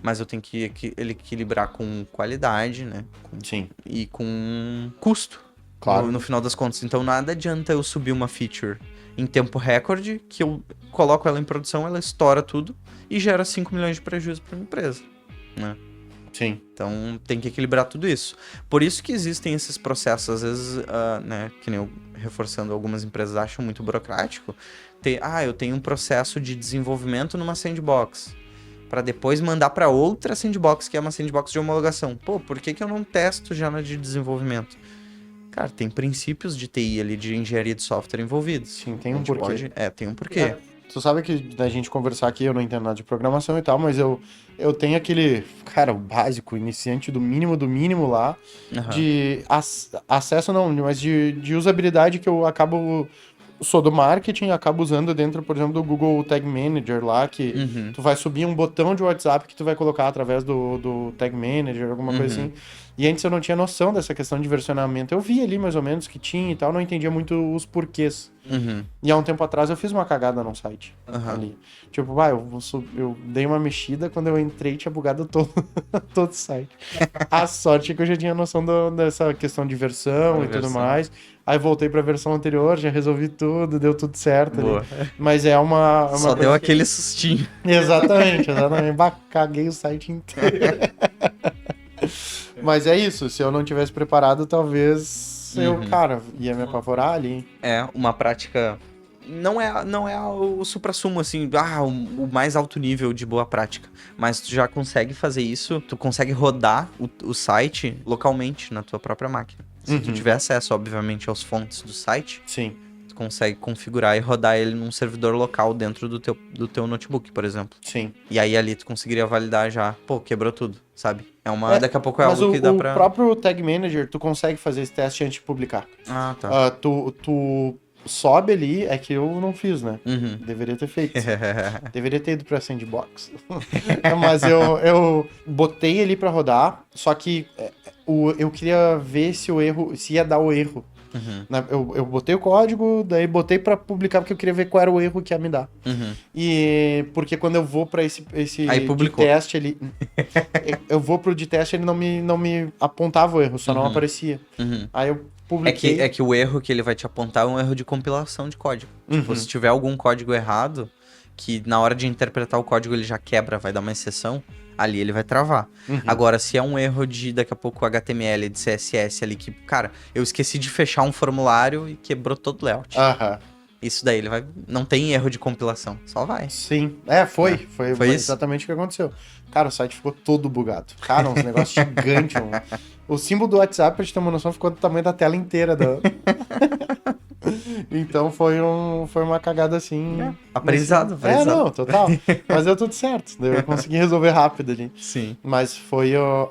mas eu tenho que equilibrar com qualidade, né? Sim. E com custo. Claro. No final das contas. Então nada adianta eu subir uma feature em tempo recorde, que eu coloco ela em produção, ela estoura tudo e gera 5 milhões de prejuízo para a empresa, né? Sim. Então tem que equilibrar tudo isso. Por isso que existem esses processos, às vezes, né, que nem eu reforçando, algumas empresas acham muito burocrático. Eu tenho um processo de desenvolvimento numa sandbox, para depois mandar para outra sandbox, que é uma sandbox de homologação. Pô, por que eu não testo já na de desenvolvimento? Cara, tem princípios de TI ali, de engenharia de software envolvidos. Sim, tem um porquê. Tem um porquê. Tu sabe que da gente conversar aqui, eu não entendo nada de programação e tal, mas eu tenho aquele, cara, o básico, iniciante do mínimo lá, de acesso não, mas de usabilidade que eu sou do marketing, acabo usando dentro, por exemplo, do Google Tag Manager lá, que tu vai subir um botão de WhatsApp que tu vai colocar através do Tag Manager, alguma coisa assim. E antes eu não tinha noção dessa questão de versionamento. Eu vi ali mais ou menos que tinha e tal, não entendia muito os porquês. E há um tempo atrás eu fiz uma cagada num site ali. Tipo, eu dei uma mexida, quando eu entrei tinha bugado todo o site. A sorte é que eu já tinha noção dessa questão de versão e tudo mais. Aí voltei pra versão anterior, já resolvi tudo, deu tudo certo ali. Mas é uma Só deu aquele sustinho. Exatamente. Caguei o site inteiro. Mas é isso, se eu não tivesse preparado, talvez cara, ia me apavorar ali. Uma prática... Não é o suprassumo, assim, o mais alto nível de boa prática. Mas tu já consegue fazer isso, tu consegue rodar o site localmente na tua própria máquina. Se tu tiver acesso, obviamente, aos fontes do site, sim, tu consegue configurar e rodar ele num servidor local dentro do teu notebook, por exemplo. Sim. E aí ali tu conseguiria validar já, quebrou tudo, sabe? Daqui a pouco é algo que dá pra... Mas o próprio Tag Manager, tu consegue fazer esse teste antes de publicar. Tá. Tu sobe ali, é que eu não fiz, né? Deveria ter feito. Deveria ter ido pra Sandbox. Mas eu botei ele pra rodar, só que eu queria ver se ia dar o erro. Eu botei o código, daí botei pra publicar porque eu queria ver qual era o erro que ia me dar. E porque quando eu vou pra esse aí de teste, eu vou pro de teste, ele não me apontava o erro, só não aparecia. Aí eu publiquei. É que o erro que ele vai te apontar é um erro de compilação de código. Tipo, se tiver algum código errado, que na hora de interpretar o código ele já quebra, vai dar uma exceção, ali ele vai travar. Uhum. Agora, se é um erro de, daqui a pouco, HTML, de CSS ali, que, cara, eu esqueci de fechar um formulário e quebrou todo o layout. Aham. Isso daí ele vai... Não tem erro de compilação, só vai. Sim. Foi Foi isso? exatamente o que aconteceu. Cara, o site ficou todo bugado. Cara, uns negócios gigantes. O símbolo do WhatsApp, pra gente ter uma noção, ficou do tamanho da tela inteira. Então foi uma cagada assim. Aprendizado, aprendizado. Não, total. Mas deu tudo certo. Eu consegui resolver rápido ali. Sim. Mas foi eu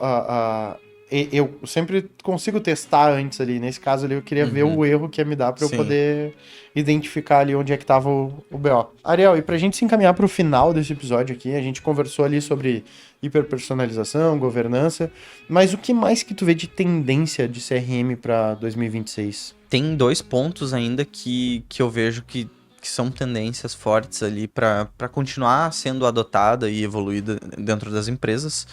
sempre consigo testar antes ali. Nesse caso ali, eu queria ver o erro que ia me dar pra eu poder identificar ali onde é que tava o BO. Ariel, e pra gente se encaminhar pro final desse episódio aqui, a gente conversou ali sobre hiperpersonalização, governança, mas o que mais que tu vê de tendência de CRM pra 2026? Tem 2 pontos ainda que eu vejo que são tendências fortes ali para continuar sendo adotada e evoluída dentro das empresas,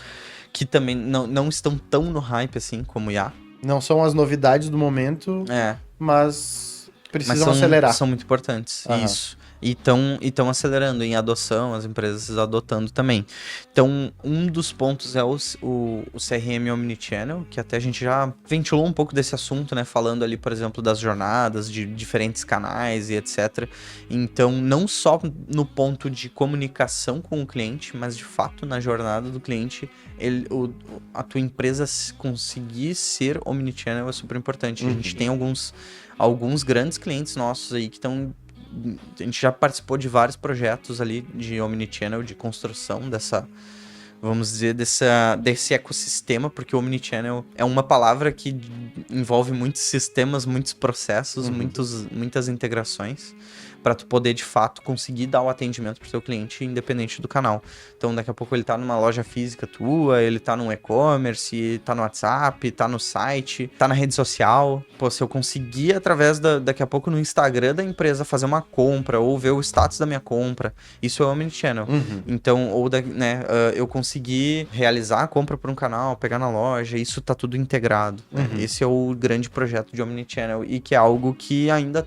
que também não estão tão no hype assim como o IA. Não são as novidades do momento, mas precisam acelerar. São muito importantes, isso. E estão acelerando em adoção, as empresas adotando também. Então, um dos pontos é o CRM Omnichannel, que até a gente já ventilou um pouco desse assunto, né? Falando ali, por exemplo, das jornadas, de diferentes canais e etc. Então, não só no ponto de comunicação com o cliente, mas de fato na jornada do cliente, a tua empresa conseguir ser Omnichannel é super importante. A gente tem alguns grandes clientes nossos aí que estão... A gente já participou de vários projetos ali de Omnichannel, de construção dessa, vamos dizer, desse ecossistema, porque o Omnichannel é uma palavra que envolve muitos sistemas, muitos processos, muitas integrações, para tu poder, de fato, conseguir dar o atendimento pro teu cliente independente do canal. Então, daqui a pouco ele tá numa loja física tua, ele tá num e-commerce, tá no WhatsApp, tá no site, tá na rede social. Pô, se eu conseguir, através daqui a pouco no Instagram da empresa, fazer uma compra, ou ver o status da minha compra, isso é Omnichannel. Então, eu conseguir realizar a compra por um canal, pegar na loja, isso tá tudo integrado. Esse é o grande projeto de Omnichannel, e que é algo que ainda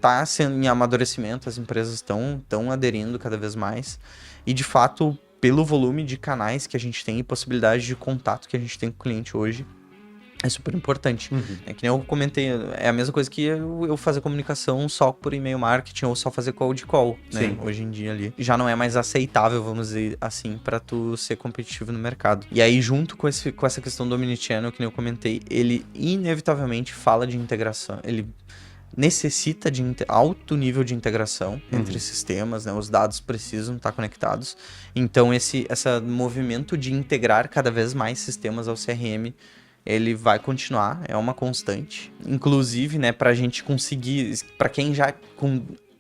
tá sendo em amadurecimento, as empresas estão aderindo cada vez mais, e de fato, pelo volume de canais que a gente tem e possibilidade de contato que a gente tem com o cliente hoje, é super importante. É que nem eu comentei, é a mesma coisa que eu fazer comunicação só por e-mail marketing ou só fazer cold call, né? Hoje em dia ali. Já não é mais aceitável, vamos dizer assim, para tu ser competitivo no mercado. E aí, junto com essa questão do Omnichannel, que nem eu comentei, ele inevitavelmente fala de integração, ele necessita de alto nível de integração entre sistemas, né? Os dados precisam estar conectados. Então, esse movimento de integrar cada vez mais sistemas ao CRM, ele vai continuar, é uma constante. Inclusive, né, para a gente conseguir, para quem já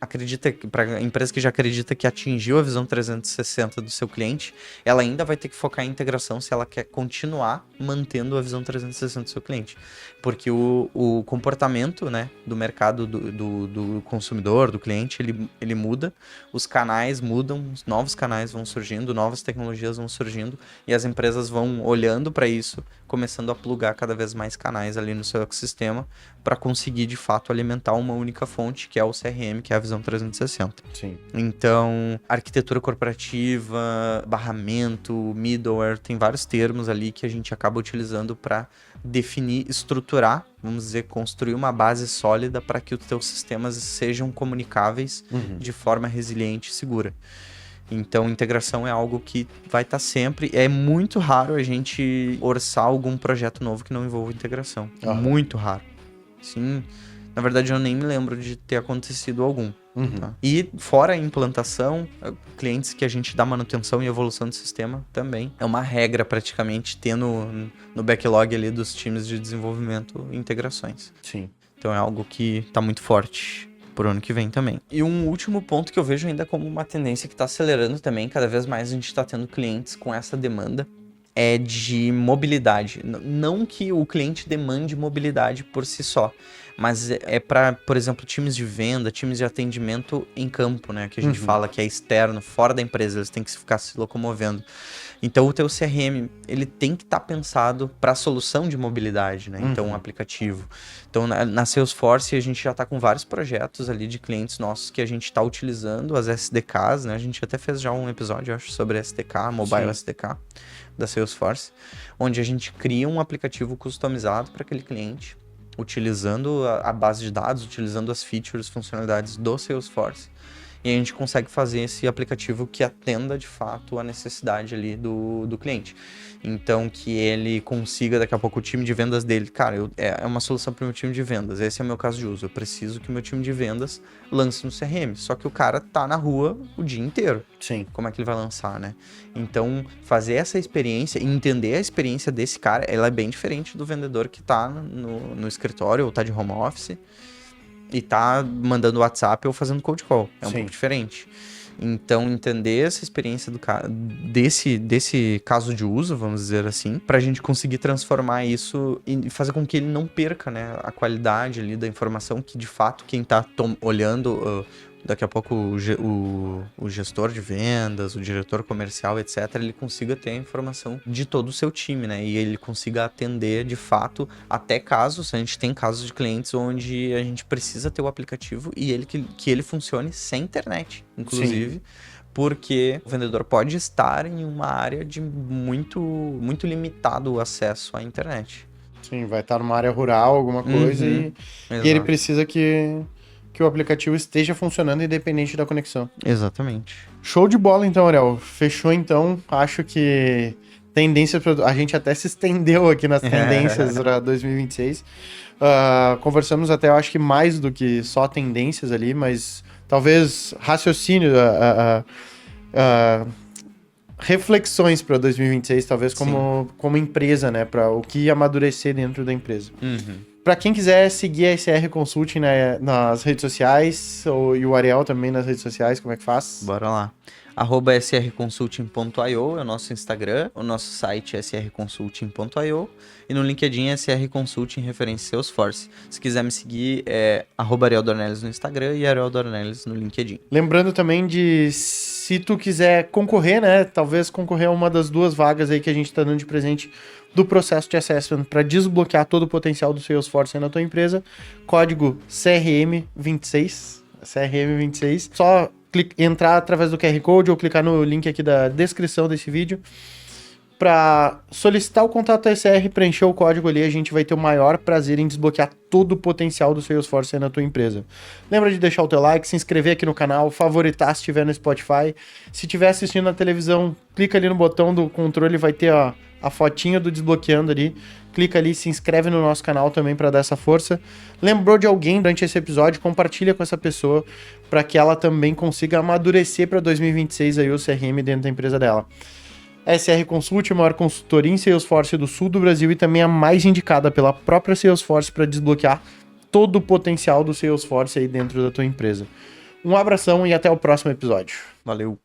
acredita, para a empresa que já acredita que atingiu a visão 360 do seu cliente, ela ainda vai ter que focar em integração se ela quer continuar mantendo a visão 360 do seu cliente. Porque o comportamento, né, do mercado do consumidor, do cliente, ele muda, os canais mudam, os novos canais vão surgindo, novas tecnologias vão surgindo, e as empresas vão olhando para isso, começando a plugar cada vez mais canais ali no seu ecossistema, para conseguir, de fato, alimentar uma única fonte, que é o CRM, que é a visão 360. Sim. Então, arquitetura corporativa, barramento, middleware, tem vários termos ali que a gente acaba utilizando para definir, estruturar, vamos dizer, construir uma base sólida para que os teus sistemas sejam comunicáveis de forma resiliente e segura. Então, integração é algo que vai estar sempre. É muito raro a gente orçar algum projeto novo que não envolva integração. Muito raro. Sim, na verdade eu nem me lembro de ter acontecido algum. Tá? E fora a implantação, clientes que a gente dá manutenção e evolução do sistema também. É uma regra praticamente ter no backlog ali dos times de desenvolvimento integrações. Sim. Então é algo que está muito forte pro ano que vem também. E um último ponto que eu vejo ainda como uma tendência que está acelerando também, cada vez mais a gente está tendo clientes com essa demanda, é de mobilidade. Não que o cliente demande mobilidade por si só, mas é para, por exemplo, times de venda, times de atendimento em campo, né? Que a gente fala que é externo, fora da empresa, eles têm que ficar se locomovendo. Então, o teu CRM, ele tem que estar pensado para a solução de mobilidade, né? Então, um aplicativo. Então, na Salesforce, a gente já está com vários projetos ali de clientes nossos que a gente está utilizando as SDKs, né? A gente até fez já um episódio, eu acho, sobre SDK, Mobile SDK da Salesforce, onde a gente cria um aplicativo customizado para aquele cliente, utilizando a base de dados, utilizando as features, funcionalidades do Salesforce. E a gente consegue fazer esse aplicativo que atenda, de fato, a necessidade ali do cliente. Então, que ele consiga, daqui a pouco, o time de vendas dele. Cara, é uma solução para o meu time de vendas. Esse é o meu caso de uso. Eu preciso que o meu time de vendas lance no CRM. Só que o cara tá na rua o dia inteiro. Sim. Como é que ele vai lançar, né? Então, fazer essa experiência e entender a experiência desse cara, ela é bem diferente do vendedor que tá no escritório ou tá de home office e tá mandando WhatsApp ou fazendo cold call. É um pouco diferente. Então, entender essa experiência desse caso de uso, vamos dizer assim, pra gente conseguir transformar isso e fazer com que ele não perca, né, a qualidade ali da informação que, de fato, quem tá olhando... daqui a pouco o gestor de vendas, o diretor comercial, etc., ele consiga ter a informação de todo o seu time, né? E ele consiga atender, de fato, até casos, a gente tem casos de clientes onde a gente precisa ter o aplicativo e que ele funcione sem internet, inclusive. Sim. Porque o vendedor pode estar em uma área de muito, muito limitado o acesso à internet. Sim, vai estar numa área rural, alguma coisa, e ele precisa que o aplicativo esteja funcionando independente da conexão. Exatamente. Show de bola, então, Ariel. Fechou, então. Acho que tendências... A gente até se estendeu aqui nas tendências para 2026. Conversamos até, eu acho que mais do que só tendências ali, mas talvez raciocínio, reflexões para 2026, talvez como empresa, né? Para o que amadurecer dentro da empresa. Para quem quiser seguir a SR Consulting, né, nas redes sociais, e o Ariel também nas redes sociais, como é que faz? Bora lá. @srconsulting.io é o nosso Instagram, o nosso site é srconsulting.io e no LinkedIn é SR Consulting referência Salesforce. Se quiser me seguir é @Ariel Dornelles no Instagram e Ariel Dornelles no LinkedIn. Lembrando também de, se tu quiser concorrer, né, talvez concorrer a uma das 2 vagas aí que a gente tá dando de presente do processo de assessment para desbloquear todo o potencial do Salesforce aí na tua empresa, código CRM26, CRM26, só entrar através do QR Code ou clicar no link aqui da descrição desse vídeo para solicitar o contato da SR, preencher o código ali, a gente vai ter o maior prazer em desbloquear todo o potencial do Salesforce aí na tua empresa. Lembra de deixar o teu like, se inscrever aqui no canal, favoritar se estiver no Spotify. Se estiver assistindo na televisão, clica ali no botão do controle, vai ter a fotinha do desbloqueando ali. Clica ali, se inscreve no nosso canal também para dar essa força. Lembrou de alguém durante esse episódio, compartilha com essa pessoa para que ela também consiga amadurecer para 2026 aí o CRM dentro da empresa dela. A SR Consult é a maior consultoria em Salesforce do sul do Brasil e também a mais indicada pela própria Salesforce para desbloquear todo o potencial do Salesforce aí dentro da tua empresa. Um abração e até o próximo episódio. Valeu!